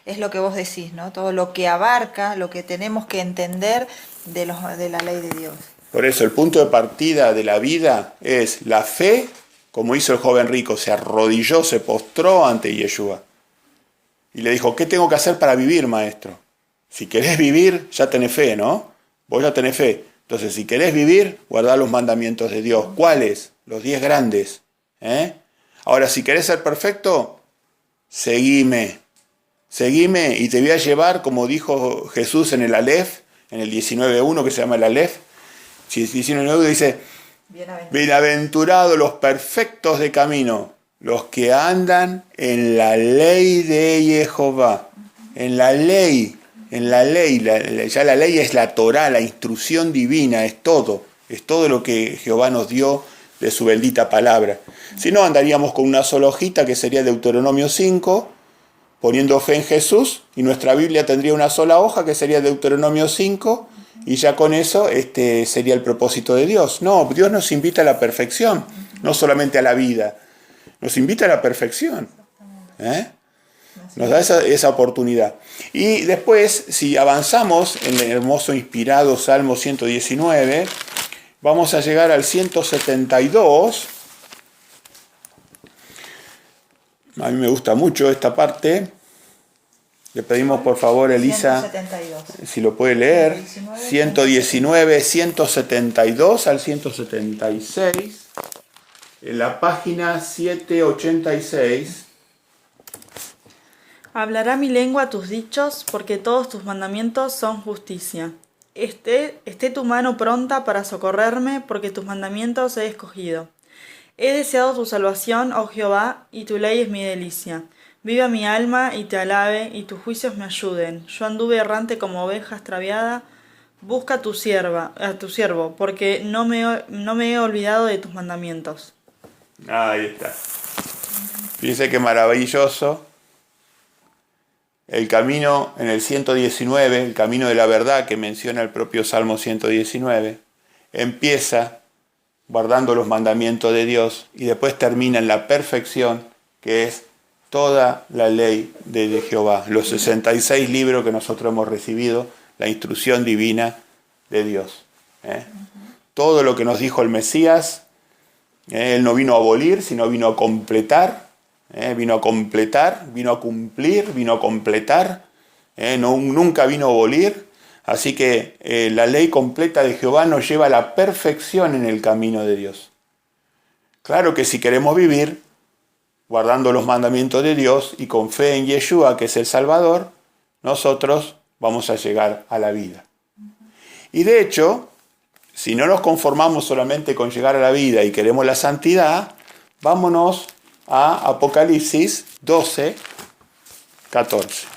[SPEAKER 3] Es lo que vos decís, ¿no? Todo lo que abarca, lo que tenemos que entender de la ley de Dios.
[SPEAKER 2] Por eso el punto de partida de la vida es la fe, como hizo el joven rico, se arrodilló, se postró ante Yeshua. Y le dijo, ¿qué tengo que hacer para vivir, maestro? Si querés vivir, ya tenés fe, ¿no? Vos ya tenés fe. Entonces, si querés vivir, guardá los mandamientos de Dios. ¿Cuáles? Los 10 grandes. Ahora, si querés ser perfecto, seguime. Seguime y te voy a llevar, como dijo Jesús en el Aleph, en el 19.1 que se llama el Aleph. 19.1 dice, bienaventurados los perfectos de camino, los que andan en la ley de Jehová. En la ley, ya la ley es la Torá, la instrucción divina, es todo lo que Jehová nos dio de su bendita palabra. Si no, andaríamos con una sola hojita que sería Deuteronomio 5, poniendo fe en Jesús, y nuestra Biblia tendría una sola hoja que sería Deuteronomio 5, y ya con eso sería el propósito de Dios. No, Dios nos invita a la perfección, no solamente a la vida, nos invita a la perfección. Nos da esa oportunidad. Y después, si avanzamos en el hermoso inspirado Salmo 119, vamos a llegar al 172. A mí me gusta mucho esta parte. Le pedimos por favor, Elisa, 172. Si lo puede leer. 119, 172 al 176. En la página 786.
[SPEAKER 6] Hablará mi lengua tus dichos, porque todos tus mandamientos son justicia. Esté tu mano pronta para socorrerme, porque tus mandamientos he escogido. He deseado tu salvación, oh Jehová, y tu ley es mi delicia. Viva mi alma y te alabe, y tus juicios me ayuden. Yo anduve errante como oveja extraviada. Busca a tu siervo, porque no me he olvidado de tus mandamientos.
[SPEAKER 2] Ahí está. Fíjense qué maravilloso. El camino en el 119, el camino de la verdad que menciona el propio Salmo 119, empieza guardando los mandamientos de Dios, y después termina en la perfección, que es toda la ley de Jehová, los 66 libros que nosotros hemos recibido, la instrucción divina de Dios. Todo lo que nos dijo el Mesías, Él no vino a abolir, sino vino a completar, vino a completar, vino a cumplir, vino a completar, nunca vino a abolir. Así que la ley completa de Jehová nos lleva a la perfección en el camino de Dios. Claro que si queremos vivir guardando los mandamientos de Dios y con fe en Yeshua, que es el Salvador, nosotros vamos a llegar a la vida. Y de hecho, si no nos conformamos solamente con llegar a la vida y queremos la santidad, vámonos a Apocalipsis 12, 14.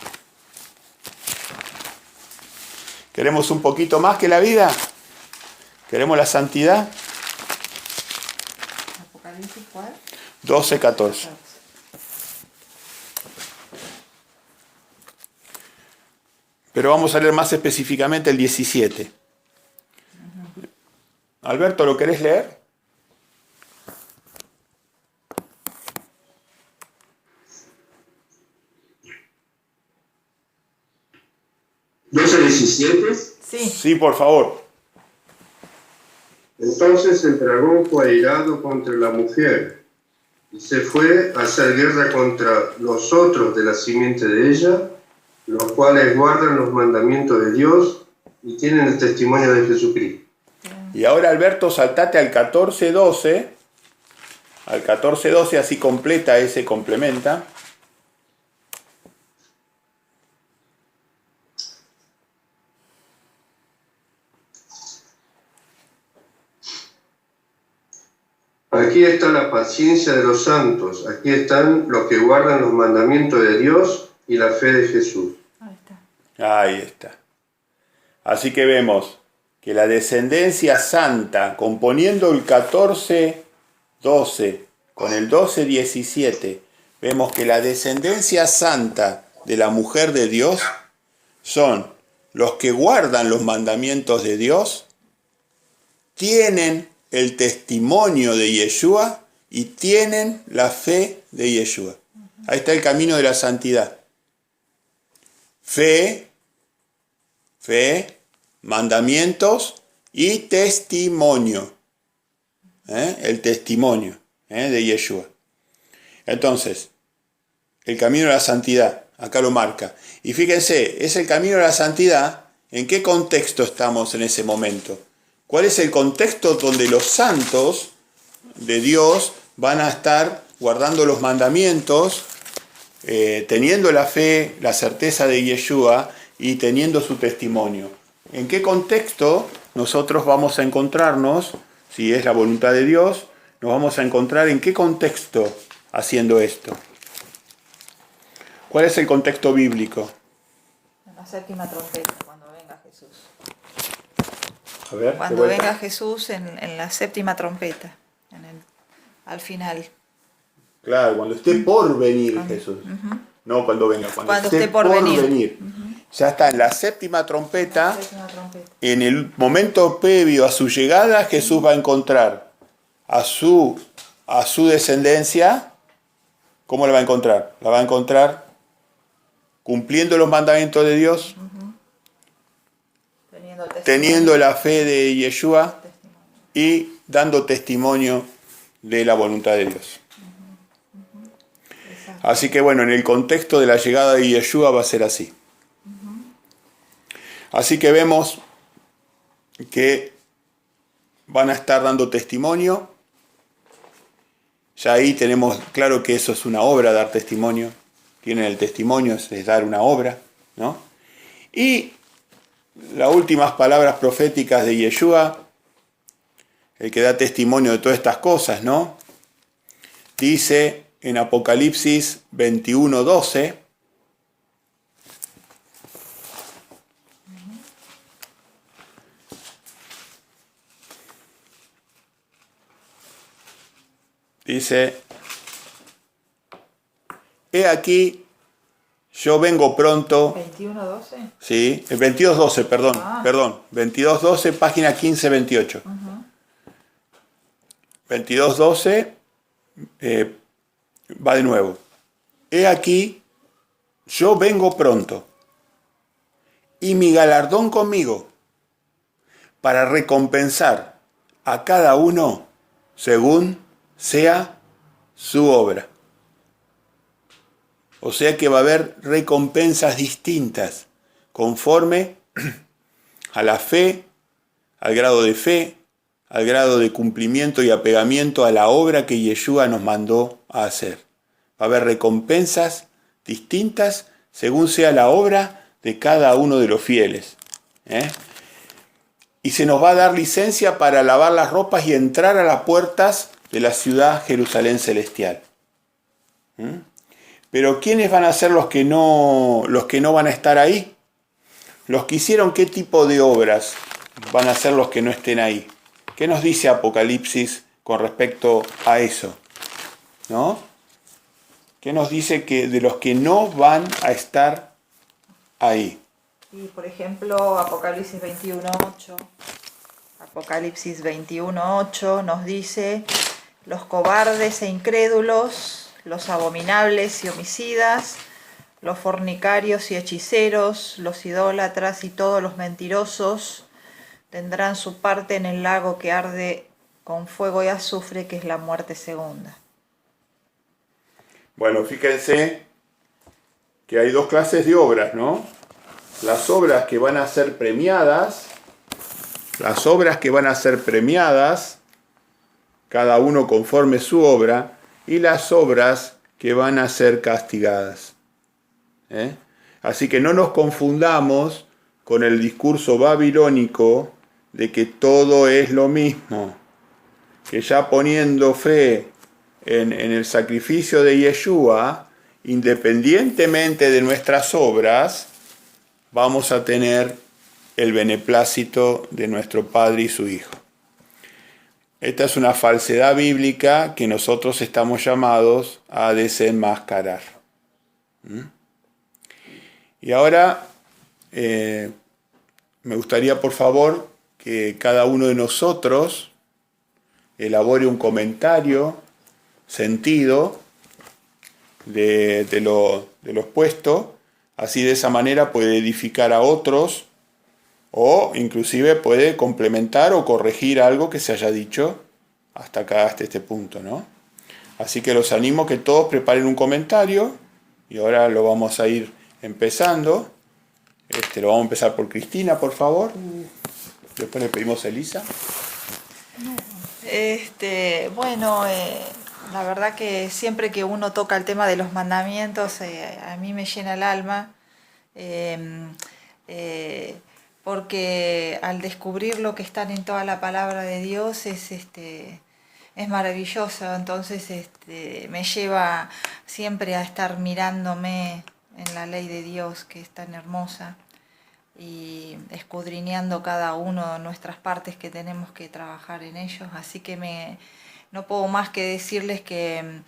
[SPEAKER 2] ¿Queremos un poquito más que la vida? ¿Queremos la santidad?
[SPEAKER 3] Apocalipsis, ¿cuál?
[SPEAKER 2] 12, 14. Pero vamos a leer más específicamente el 17. Alberto, ¿lo querés leer?
[SPEAKER 1] ¿12:17?
[SPEAKER 3] Sí.
[SPEAKER 2] Sí, por favor.
[SPEAKER 1] Entonces el dragón fue airado contra la mujer y se fue a hacer guerra contra los otros de la simiente de ella, los cuales guardan los mandamientos de Dios y tienen el testimonio de Jesucristo.
[SPEAKER 2] Y ahora, Alberto, saltate al 14:12. Al 14:12, así completa ese complementa.
[SPEAKER 1] Aquí está la paciencia de los santos, aquí están los que guardan los mandamientos de Dios y la fe de Jesús.
[SPEAKER 3] Ahí está.
[SPEAKER 2] Ahí está. Así que vemos que la descendencia santa, componiendo el 14:12 con el 12:17, vemos que la descendencia santa de la mujer de Dios son los que guardan los mandamientos de Dios, tienen el testimonio de Yeshua y tienen la fe de Yeshua. Ahí está el camino de la santidad. Fe, mandamientos y testimonio. El testimonio de Yeshua. Entonces, el camino de la santidad, acá lo marca. Y fíjense, es el camino de la santidad. ¿En qué contexto estamos en ese momento? ¿Cuál es el contexto donde los santos de Dios van a estar guardando los mandamientos, teniendo la fe, la certeza de Yeshua y teniendo su testimonio? ¿En qué contexto nosotros vamos a encontrarnos, si es la voluntad de Dios, nos vamos a encontrar en qué contexto haciendo esto? ¿Cuál es el contexto bíblico?
[SPEAKER 3] En la séptima trompeta, cuando venga Jesús.
[SPEAKER 2] A ver,
[SPEAKER 3] Cuando venga Jesús en la séptima trompeta, al final.
[SPEAKER 2] Claro, cuando esté por venir Jesús. No cuando venga, cuando esté por venir. Ya está en la séptima trompeta. En el momento previo a su llegada, Jesús va a encontrar a su descendencia. ¿Cómo la va a encontrar? La va a encontrar cumpliendo los mandamientos de Dios, teniendo la fe de Yeshua y dando testimonio de la voluntad de Dios. Así que bueno, en el contexto de la llegada de Yeshua va a ser así. Así que vemos que van a estar dando testimonio. Ya ahí tenemos claro que eso es una obra, dar testimonio. Tienen el testimonio, es dar una obra, ¿no? Y las últimas palabras proféticas de Yeshua, el que da testimonio de todas estas cosas, ¿no? Dice en Apocalipsis 21:12, dice: he aquí, yo vengo pronto.
[SPEAKER 3] ¿21:12?
[SPEAKER 2] Sí, 22:12, perdón. 22:12, página 1528. 22:12 va de nuevo. He aquí, yo vengo pronto, y mi galardón conmigo, para recompensar a cada uno según sea su obra. O sea que va a haber recompensas distintas, conforme a la fe, al grado de fe, al grado de cumplimiento y apegamiento a la obra que Yeshua nos mandó a hacer. Va a haber recompensas distintas según sea la obra de cada uno de los fieles. Y se nos va a dar licencia para lavar las ropas y entrar a las puertas de la ciudad Jerusalén celestial. Pero ¿quiénes van a ser los que no van a estar ahí? Los que hicieron qué tipo de obras van a ser los que no estén ahí. ¿Qué nos dice Apocalipsis con respecto a eso? ¿No? ¿Qué nos dice que de los que no van a estar ahí?
[SPEAKER 3] Y por ejemplo, Apocalipsis 21:8. Apocalipsis 21:8 nos dice: los cobardes e incrédulos, los abominables y homicidas, los fornicarios y hechiceros, los idólatras y todos los mentirosos tendrán su parte en el lago que arde con fuego y azufre, que es la muerte segunda.
[SPEAKER 2] Bueno, fíjense que hay dos clases de obras, ¿no? Las obras que van a ser premiadas, cada uno conforme su obra, y las obras que van a ser castigadas. Así que no nos confundamos con el discurso babilónico de que todo es lo mismo, que ya poniendo fe en el sacrificio de Yeshua, independientemente de nuestras obras, vamos a tener el beneplácito de nuestro Padre y su Hijo. Esta es una falsedad bíblica que nosotros estamos llamados a desenmascarar. Y ahora me gustaría, por favor, que cada uno de nosotros elabore un comentario sentido de lo expuesto. Así, de esa manera puede edificar a otros, o inclusive puede complementar o corregir algo que se haya dicho hasta acá, hasta este punto, ¿no? Así que los animo a que todos preparen un comentario, y ahora lo vamos a ir empezando. Lo vamos a empezar por Cristina, por favor. Después le pedimos a Elisa.
[SPEAKER 3] La verdad que siempre que uno toca el tema de los mandamientos, a mí me llena el alma, porque al descubrir lo que están en toda la palabra de Dios es maravilloso. Entonces me lleva siempre a estar mirándome en la ley de Dios, que es tan hermosa, y escudriñando cada uno de nuestras partes que tenemos que trabajar en ellos. Así que no puedo más que decirles que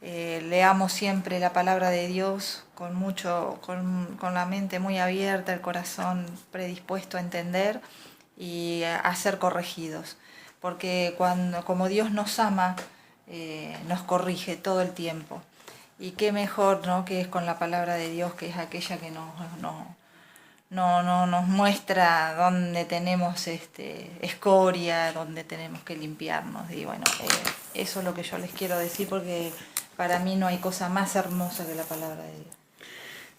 [SPEAKER 3] leamos siempre la palabra de Dios con la mente muy abierta, el corazón predispuesto a entender y a ser corregidos, porque como Dios nos ama, nos corrige todo el tiempo. Y qué mejor, ¿no?, que es con la palabra de Dios, que es aquella que nos muestra dónde tenemos escoria, dónde tenemos que limpiarnos. Y bueno, eso es lo que yo les quiero decir, porque para mí no hay cosa más hermosa que la palabra de Dios.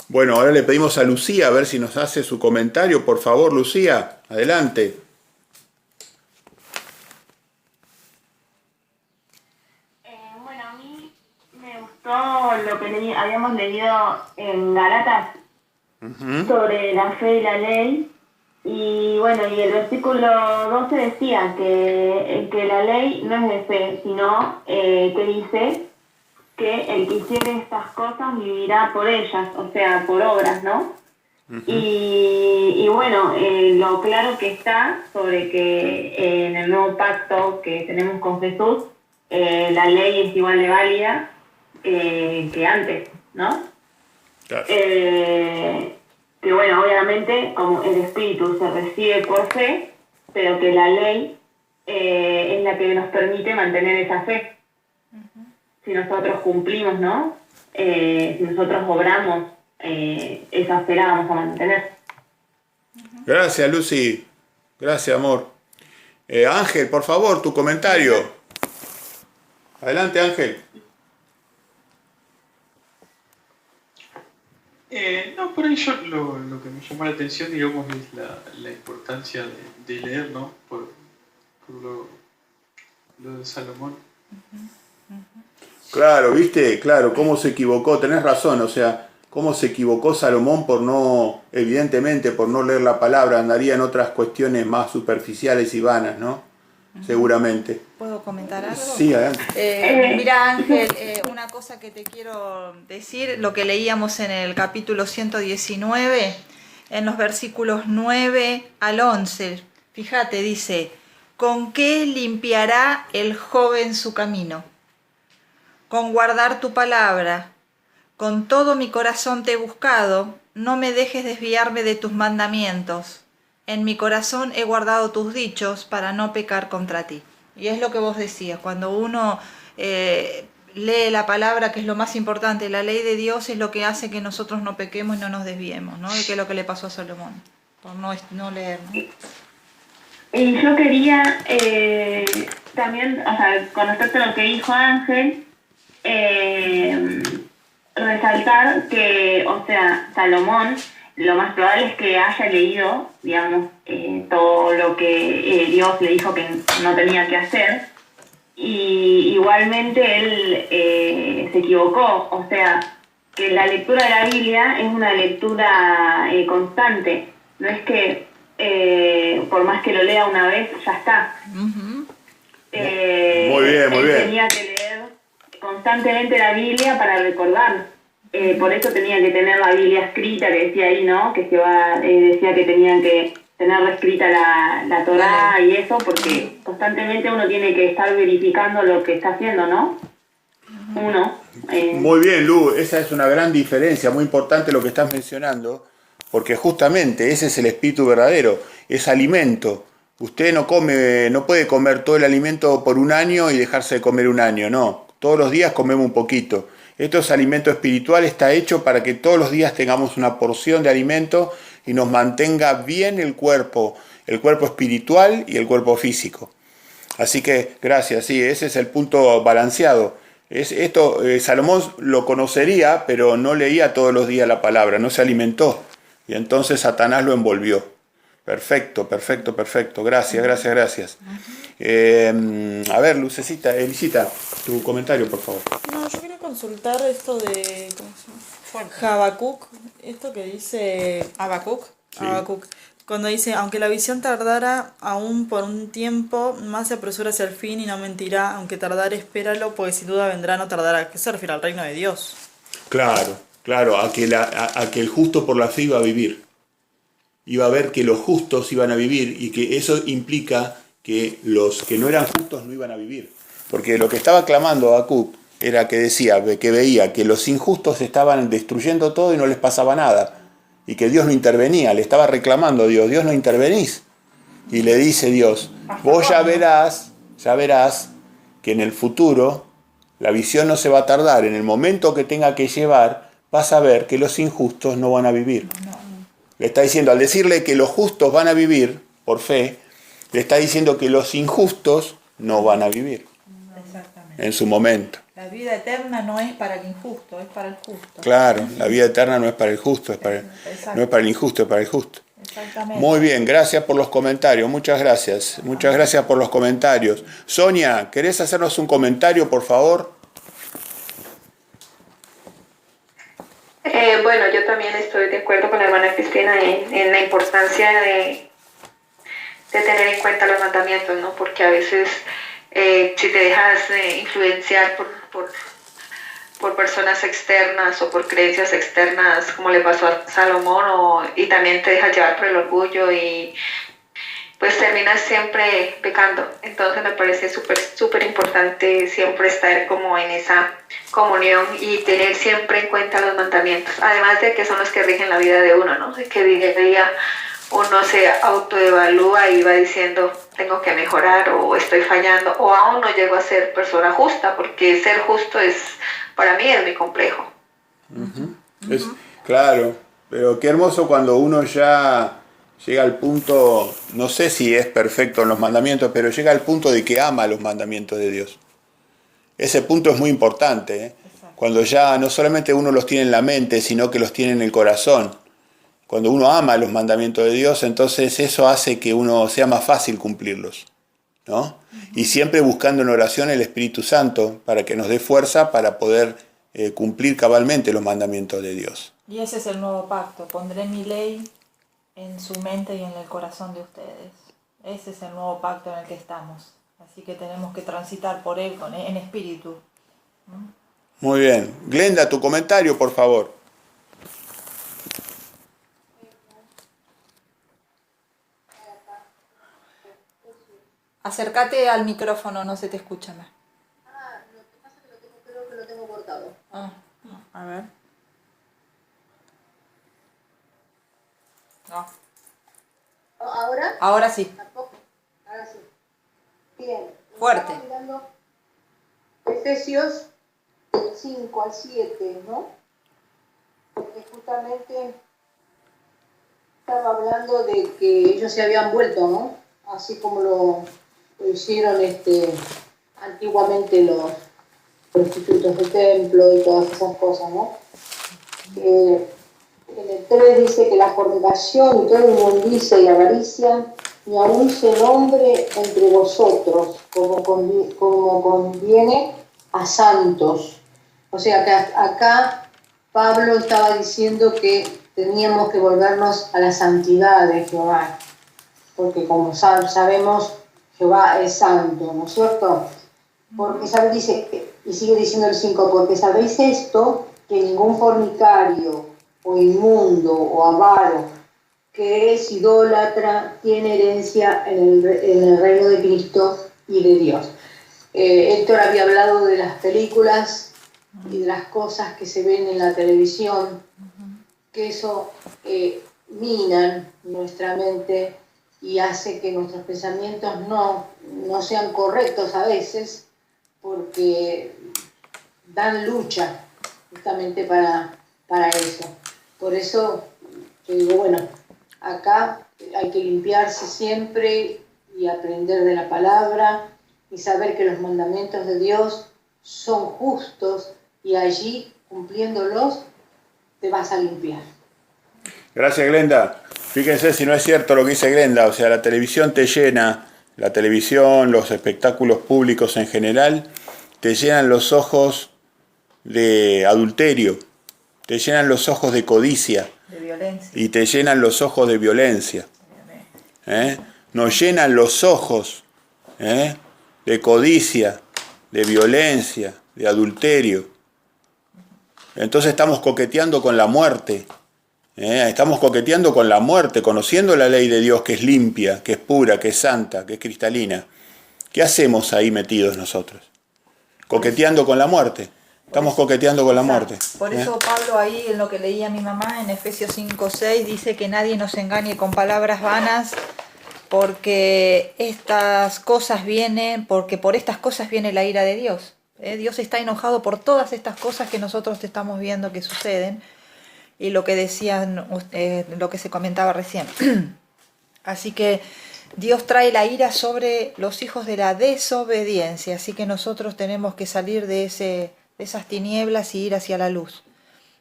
[SPEAKER 2] Bueno, ahora le pedimos a Lucía a ver si nos hace su comentario. Por favor, Lucía, adelante.
[SPEAKER 7] Bueno, a mí me gustó lo que habíamos leído en Gálatas sobre la fe y la ley. Y bueno, y el versículo 12 decía que la ley no es de fe, sino que dice que el que hiciere estas cosas vivirá por ellas, o sea, por obras, ¿no? Y bueno, lo claro que está sobre que en el nuevo pacto que tenemos con Jesús, la ley es igual de válida que antes, ¿no?
[SPEAKER 2] Claro.
[SPEAKER 7] Que bueno, obviamente como el espíritu se recibe por fe, pero que la ley es la que nos permite mantener esa fe. Si nosotros cumplimos, ¿no? Si nosotros obramos, esa fe la vamos a mantener.
[SPEAKER 2] Gracias, Lucy. Gracias, amor. Ángel, por favor, tu comentario. Adelante, Ángel.
[SPEAKER 5] No, por ello lo que me llamó la atención, digamos, es la importancia de leer, ¿no? Por lo de Salomón.
[SPEAKER 2] Claro, ¿viste? Claro, cómo se equivocó, tenés razón, o sea, cómo se equivocó Salomón por no, evidentemente, por no leer la palabra, andaría en otras cuestiones más superficiales y vanas, ¿no? Seguramente.
[SPEAKER 3] ¿Puedo comentar algo?
[SPEAKER 2] Sí, adelante.
[SPEAKER 3] Mira, Ángel, una cosa que te quiero decir, lo que leíamos en el capítulo 119, en los versículos 9 al 11, fíjate, dice, ¿con qué limpiará el joven su camino? Con guardar tu palabra. Con todo mi corazón te he buscado, no me dejes desviarme de tus mandamientos. En mi corazón he guardado tus dichos para no pecar contra ti. Y es lo que vos decías, cuando uno lee la palabra, que es lo más importante, la ley de Dios es lo que hace que nosotros no pequemos y no nos desviemos, ¿no? Y que es lo que le pasó a Salomón, por no leer, ¿no?
[SPEAKER 7] Y yo quería también, o sea, con respecto a lo que dijo Ángel, resaltar que, o sea, Salomón, lo más probable es que haya leído, digamos, todo lo que Dios le dijo que no tenía que hacer, y igualmente él se equivocó, o sea, que la lectura de la Biblia es una lectura constante, no es que por más que lo lea una vez, ya está.
[SPEAKER 2] Muy bien, muy bien.
[SPEAKER 7] Tenía que leer constantemente la Biblia para recordar. Por eso tenía que tener la Biblia escrita, que decía ahí, ¿no? Que decía que tenían que tener escrita la Torá y eso, porque constantemente uno tiene que estar verificando lo que está haciendo, ¿no?
[SPEAKER 2] Muy bien, Lu, esa es una gran diferencia, muy importante lo que estás mencionando, porque justamente ese es el espíritu verdadero, es alimento. Usted no puede comer todo el alimento por un año y dejarse de comer un año, no. Todos los días comemos un poquito. Esto es alimento espiritual, está hecho para que todos los días tengamos una porción de alimento y nos mantenga bien el cuerpo espiritual y el cuerpo físico. Así que, gracias, sí, ese es el punto balanceado. Salomón lo conocería, pero no leía todos los días la palabra, no se alimentó. Y entonces Satanás lo envolvió. Perfecto. Gracias. A ver, Elisita, tu comentario, por favor.
[SPEAKER 6] No, yo quería consultar esto de Habacuc, esto que dice
[SPEAKER 3] Habacuc.
[SPEAKER 2] Sí.
[SPEAKER 6] Habacuc, cuando dice, aunque la visión tardara aún por un tiempo, más se apresura hacia el fin y no mentirá, aunque tardare, espéralo, porque sin duda vendrá, no tardará. ¿A qué se refiere? Al reino de Dios.
[SPEAKER 2] Claro, a que el justo por la fe iba a vivir. Iba a ver que los justos iban a vivir y que eso implica que los que no eran justos no iban a vivir. Porque lo que estaba clamando Habacuc era que veía que los injustos estaban destruyendo todo y no les pasaba nada. Y que Dios no intervenía, le estaba reclamando a Dios no intervenís. Y le dice Dios, vos ya verás que en el futuro la visión no se va a tardar, en el momento que tenga que llevar, vas a ver que los injustos no van a vivir. Le está diciendo, al decirle que los justos van a vivir por fe, le está diciendo que los injustos no van a vivir.
[SPEAKER 3] Exactamente.
[SPEAKER 2] En su momento.
[SPEAKER 3] La vida eterna no es para el injusto, es para el justo.
[SPEAKER 2] Claro, la vida eterna no es para el justo, no es para el injusto, es para el justo.
[SPEAKER 3] Exactamente.
[SPEAKER 2] Muy bien, gracias por los comentarios, muchas gracias por los comentarios. Sonia, ¿querés hacernos un comentario, por favor?
[SPEAKER 8] Bueno, yo también estoy de acuerdo con la hermana Cristina en la importancia de tener en cuenta los mandamientos, ¿no? Porque a veces si te dejas influenciar por personas externas o por creencias externas, como le pasó a Salomón, y también te dejas llevar por el orgullo y pues terminas siempre pecando. Entonces me parece súper importante siempre estar como en esa comunión y tener siempre en cuenta los mandamientos, además de que son los que rigen la vida de uno, ¿no? De que día a día uno se autoevalúa y va diciendo, tengo que mejorar o estoy fallando o aún no llego a ser persona justa, porque ser justo para mí es muy complejo.
[SPEAKER 2] Claro, pero qué hermoso cuando uno ya llega al punto, no sé si es perfecto en los mandamientos, pero llega al punto de que ama los mandamientos de Dios. Ese punto es muy importante, ¿eh? Cuando ya no solamente uno los tiene en la mente, sino que los tiene en el corazón. Cuando uno ama los mandamientos de Dios, entonces eso hace que uno sea más fácil cumplirlos, ¿no? Y siempre buscando en oración el Espíritu Santo para que nos dé fuerza para poder cumplir cabalmente los mandamientos de Dios.
[SPEAKER 3] Y ese es el nuevo pacto. Pondré mi ley en su mente y en el corazón de ustedes. Ese es el nuevo pacto en el que estamos. Así que tenemos que transitar por él en espíritu.
[SPEAKER 2] Muy bien. Glenda, tu comentario, por favor.
[SPEAKER 3] Acércate al micrófono, no se te escucha más.
[SPEAKER 4] Lo que pasa es que creo que lo tengo cortado.
[SPEAKER 3] A ver. No.
[SPEAKER 4] ¿Ahora?
[SPEAKER 3] Ahora sí.
[SPEAKER 4] ¿Tampoco? Ahora sí. Bien.
[SPEAKER 3] Fuerte.
[SPEAKER 4] Estamos mirando Efesios 5 al 7, ¿no? Porque justamente estaba hablando de que ellos se habían vuelto, ¿no? Así como lo hicieron antiguamente los prostitutos del templo y todas esas cosas, ¿no? En el 3 dice que la fornicación y toda inmundicia y avaricia ni aún se nombre entre vosotros como conviene a santos. O sea que acá Pablo estaba diciendo que teníamos que volvernos a la santidad de Jehová, porque como sabemos, Jehová es santo, ¿no es cierto? Porque dice, y sigue diciendo el 5, porque sabéis esto, que ningún fornicario, o inmundo, o avaro, que es idólatra, tiene herencia en el reino de Cristo y de Dios. Héctor había hablado de las películas y de las cosas que se ven en la televisión, que eso minan nuestra mente y hace que nuestros pensamientos no sean correctos a veces, porque dan lucha justamente para eso. Por eso yo digo, bueno, acá hay que limpiarse siempre y aprender de la palabra y saber que los mandamientos de Dios son justos y allí, cumpliéndolos, te vas a limpiar.
[SPEAKER 2] Gracias, Glenda. Fíjense si no es cierto lo que dice Glenda, o sea, la televisión te llena, la televisión, los espectáculos públicos en general, te llenan los ojos de adulterio, te llenan los ojos de codicia,
[SPEAKER 3] De violencia.
[SPEAKER 2] y te llenan los ojos de violencia. Nos llenan los ojos de codicia, de violencia, de adulterio. Entonces estamos coqueteando con la muerte. Estamos coqueteando con la muerte, conociendo la ley de Dios que es limpia, que es pura, que es santa, que es cristalina. ¿Qué hacemos ahí metidos nosotros? Coqueteando con la muerte. Estamos coqueteando con la muerte.
[SPEAKER 3] Por eso Pablo ahí, en lo que leía mi mamá, en Efesios 5:6, dice que nadie nos engañe con palabras vanas, porque por estas cosas viene la ira de Dios. Dios está enojado por todas estas cosas que nosotros estamos viendo que suceden, y lo que decían, lo que se comentaba recién. Así que Dios trae la ira sobre los hijos de la desobediencia, así que nosotros tenemos que salir de esas tinieblas y ir hacia la luz.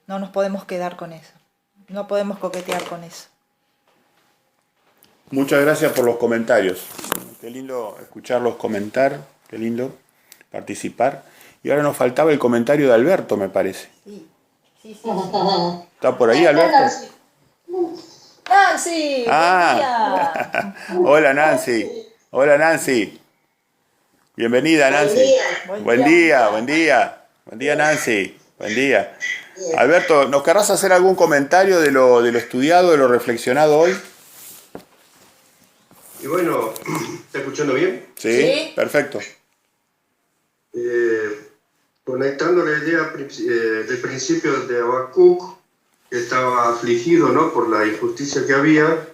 [SPEAKER 3] No nos podemos quedar con eso, no podemos coquetear con eso.
[SPEAKER 2] Muchas gracias por los comentarios. Qué lindo escucharlos comentar, qué lindo participar. Y ahora nos faltaba el comentario de Alberto, me parece.
[SPEAKER 3] Sí.
[SPEAKER 2] ¿Está por ahí, Alberto?
[SPEAKER 3] ¡Nancy!
[SPEAKER 2] Ah. Hola, Nancy. Hola, Nancy. Bienvenida, Nancy. Buen día. Buen día, Nancy. Buen día. Alberto, ¿nos querrás hacer algún comentario de lo estudiado, de lo reflexionado hoy?
[SPEAKER 1] Y bueno, ¿está escuchando bien?
[SPEAKER 2] Sí, perfecto.
[SPEAKER 1] Conectando la idea del principio de Habacuc, que estaba afligido, ¿no?, por la injusticia que había,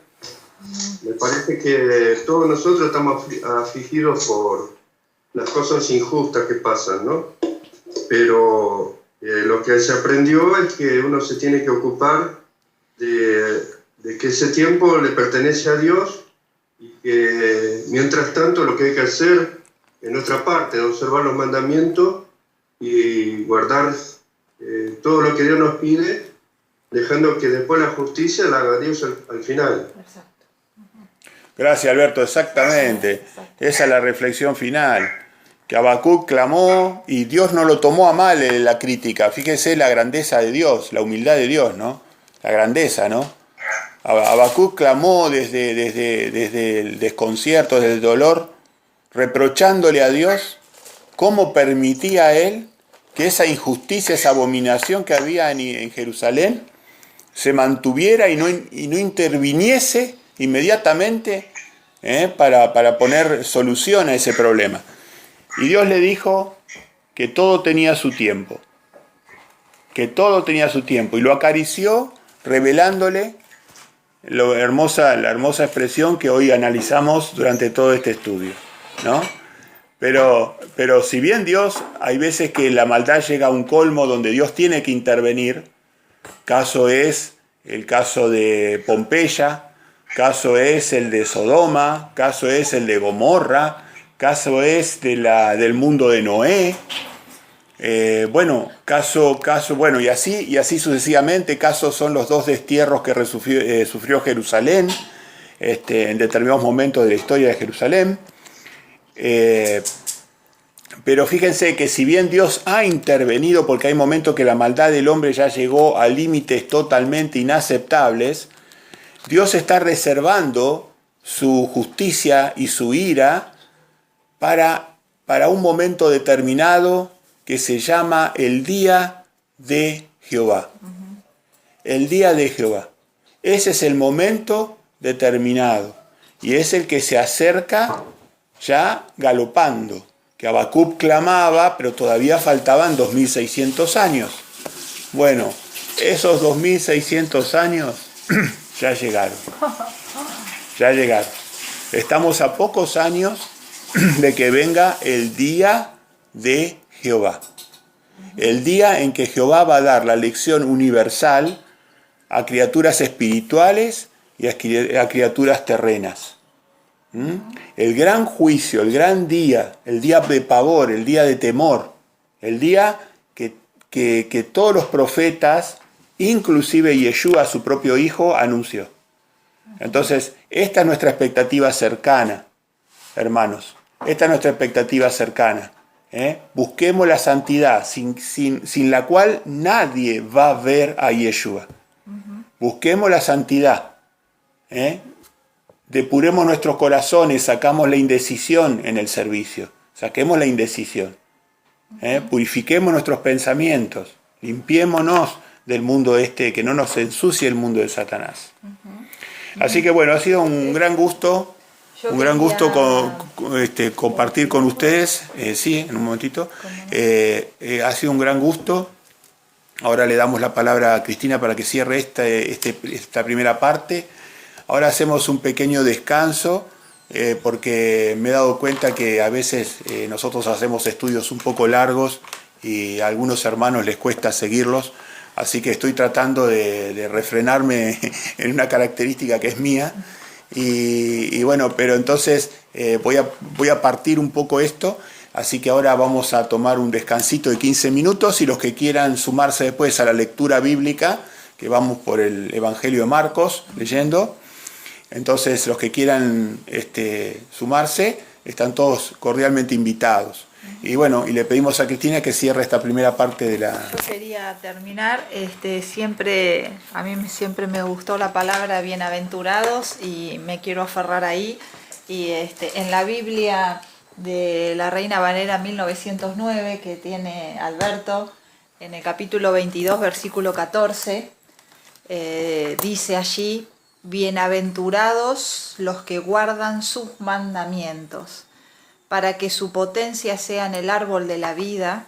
[SPEAKER 1] Me parece que todos nosotros estamos afligidos por las cosas injustas que pasan, ¿no? Pero lo que se aprendió es que uno se tiene que ocupar de que ese tiempo le pertenece a Dios y que mientras tanto lo que hay que hacer en nuestra parte, observar los mandamientos y guardar todo lo que Dios nos pide, dejando que después la justicia la haga Dios al final.
[SPEAKER 3] Exacto.
[SPEAKER 2] Gracias, Alberto, exactamente. Esa es la reflexión final. Que Habacuc clamó y Dios no lo tomó a mal la crítica. Fíjese la grandeza de Dios, la humildad de Dios, ¿no? La grandeza, ¿no? Habacuc clamó desde el desconcierto, desde el dolor, reprochándole a Dios cómo permitía a él que esa injusticia, esa abominación que había en Jerusalén se mantuviera y no interviniese inmediatamente para poner solución a ese problema. Y Dios le dijo que todo tenía su tiempo, y lo acarició revelándole la hermosa expresión que hoy analizamos durante todo este estudio, ¿no? Pero si bien Dios, hay veces que la maldad llega a un colmo donde Dios tiene que intervenir, caso es el caso de Pompeya, caso es el de Sodoma, caso es el de Gomorra, caso es del mundo de Noé, y así sucesivamente. Casos son los 2 destierros que sufrió Jerusalén en determinados momentos de la historia de Jerusalén. Pero fíjense que si bien Dios ha intervenido, porque hay momentos que la maldad del hombre ya llegó a límites totalmente inaceptables, Dios está reservando su justicia y su ira para un momento determinado que se llama el día de Jehová. El día de Jehová. Ese es el momento determinado y es el que se acerca ya galopando, que Habacuc clamaba, pero todavía faltaban 2600 años. Bueno, esos 2600 años ya llegaron. Ya llegaron. Estamos a pocos años de que venga el día de Jehová. El día en que Jehová va a dar la lección universal a criaturas espirituales y a criaturas terrenas. El gran juicio, el gran día, el día de pavor, el día de temor, el día que todos los profetas, inclusive Yeshua, su propio hijo, anunció. Entonces, esta es nuestra expectativa cercana, hermanos. Esta es nuestra expectativa cercana. Busquemos la santidad, sin la cual nadie va a ver a Yeshua. Busquemos la santidad. Depuremos nuestros corazones, sacamos la indecisión en el servicio. Saquemos la indecisión. Purifiquemos nuestros pensamientos. Limpiémonos del mundo que no nos ensucie el mundo de Satanás. Así que bueno, ha sido un gran gusto. Compartir con ustedes, sí, en un momentito. Ha sido un gran gusto. Ahora le damos la palabra a Cristina para que cierre esta primera parte. Ahora hacemos un pequeño descanso, porque me he dado cuenta que a veces nosotros hacemos estudios un poco largos y a algunos hermanos les cuesta seguirlos. Así que estoy tratando de refrenarme en una característica que es mía. Y bueno, pero entonces voy a partir un poco esto, así que ahora vamos a tomar un descansito de 15 minutos y los que quieran sumarse después a la lectura bíblica, que vamos por el Evangelio de Marcos leyendo, entonces los que quieran sumarse están todos cordialmente invitados. Y bueno, y le pedimos a Cristina que cierre esta primera parte de la...
[SPEAKER 3] Yo quería terminar, a mí siempre me gustó la palabra bienaventurados y me quiero aferrar ahí. Y en la Biblia de la Reina Valera 1909 que tiene Alberto, en el capítulo 22, versículo 14, dice allí: bienaventurados los que guardan sus mandamientos, para que su potencia sea en el árbol de la vida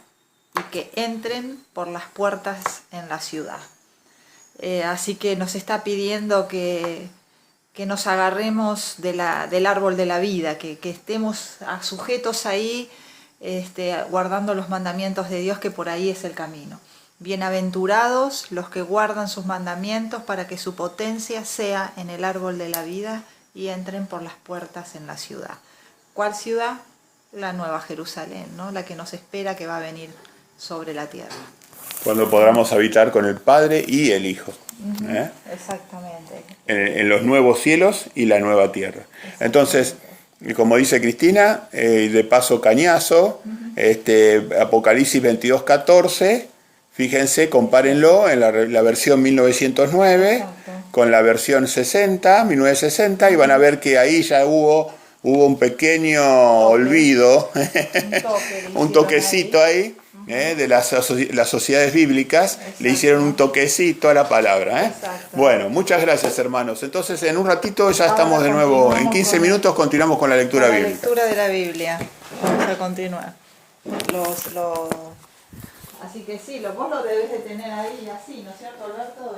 [SPEAKER 3] y que entren por las puertas en la ciudad. Así que nos está pidiendo que que nos agarremos del árbol de la vida, que estemos sujetos ahí, guardando los mandamientos de Dios, que por ahí es el camino. Bienaventurados los que guardan sus mandamientos para que su potencia sea en el árbol de la vida y entren por las puertas en la ciudad. ¿Cuál ciudad? La Nueva Jerusalén, ¿no? La que nos espera, que va a venir sobre la tierra.
[SPEAKER 2] Cuando podamos habitar con el Padre y el Hijo.
[SPEAKER 3] Exactamente.
[SPEAKER 2] En los nuevos cielos y la nueva tierra. Entonces, como dice Cristina, de paso cañazo, Apocalipsis 22:14, fíjense, compárenlo en la versión 1909
[SPEAKER 3] Exacto.
[SPEAKER 2] con la versión 1960, y van a ver que ahí ya hubo un pequeño olvido, un toquecito ahí. De las sociedades bíblicas. Exacto. Le hicieron un toquecito a la palabra. Bueno, muchas gracias, hermanos. Entonces, en un ratito ya estamos de nuevo, en 15 minutos continuamos con la lectura bíblica.
[SPEAKER 3] La lectura de la Biblia. Vamos a continuar. Así que sí, vos lo debes de tener ahí así, ¿no es cierto, Alberto?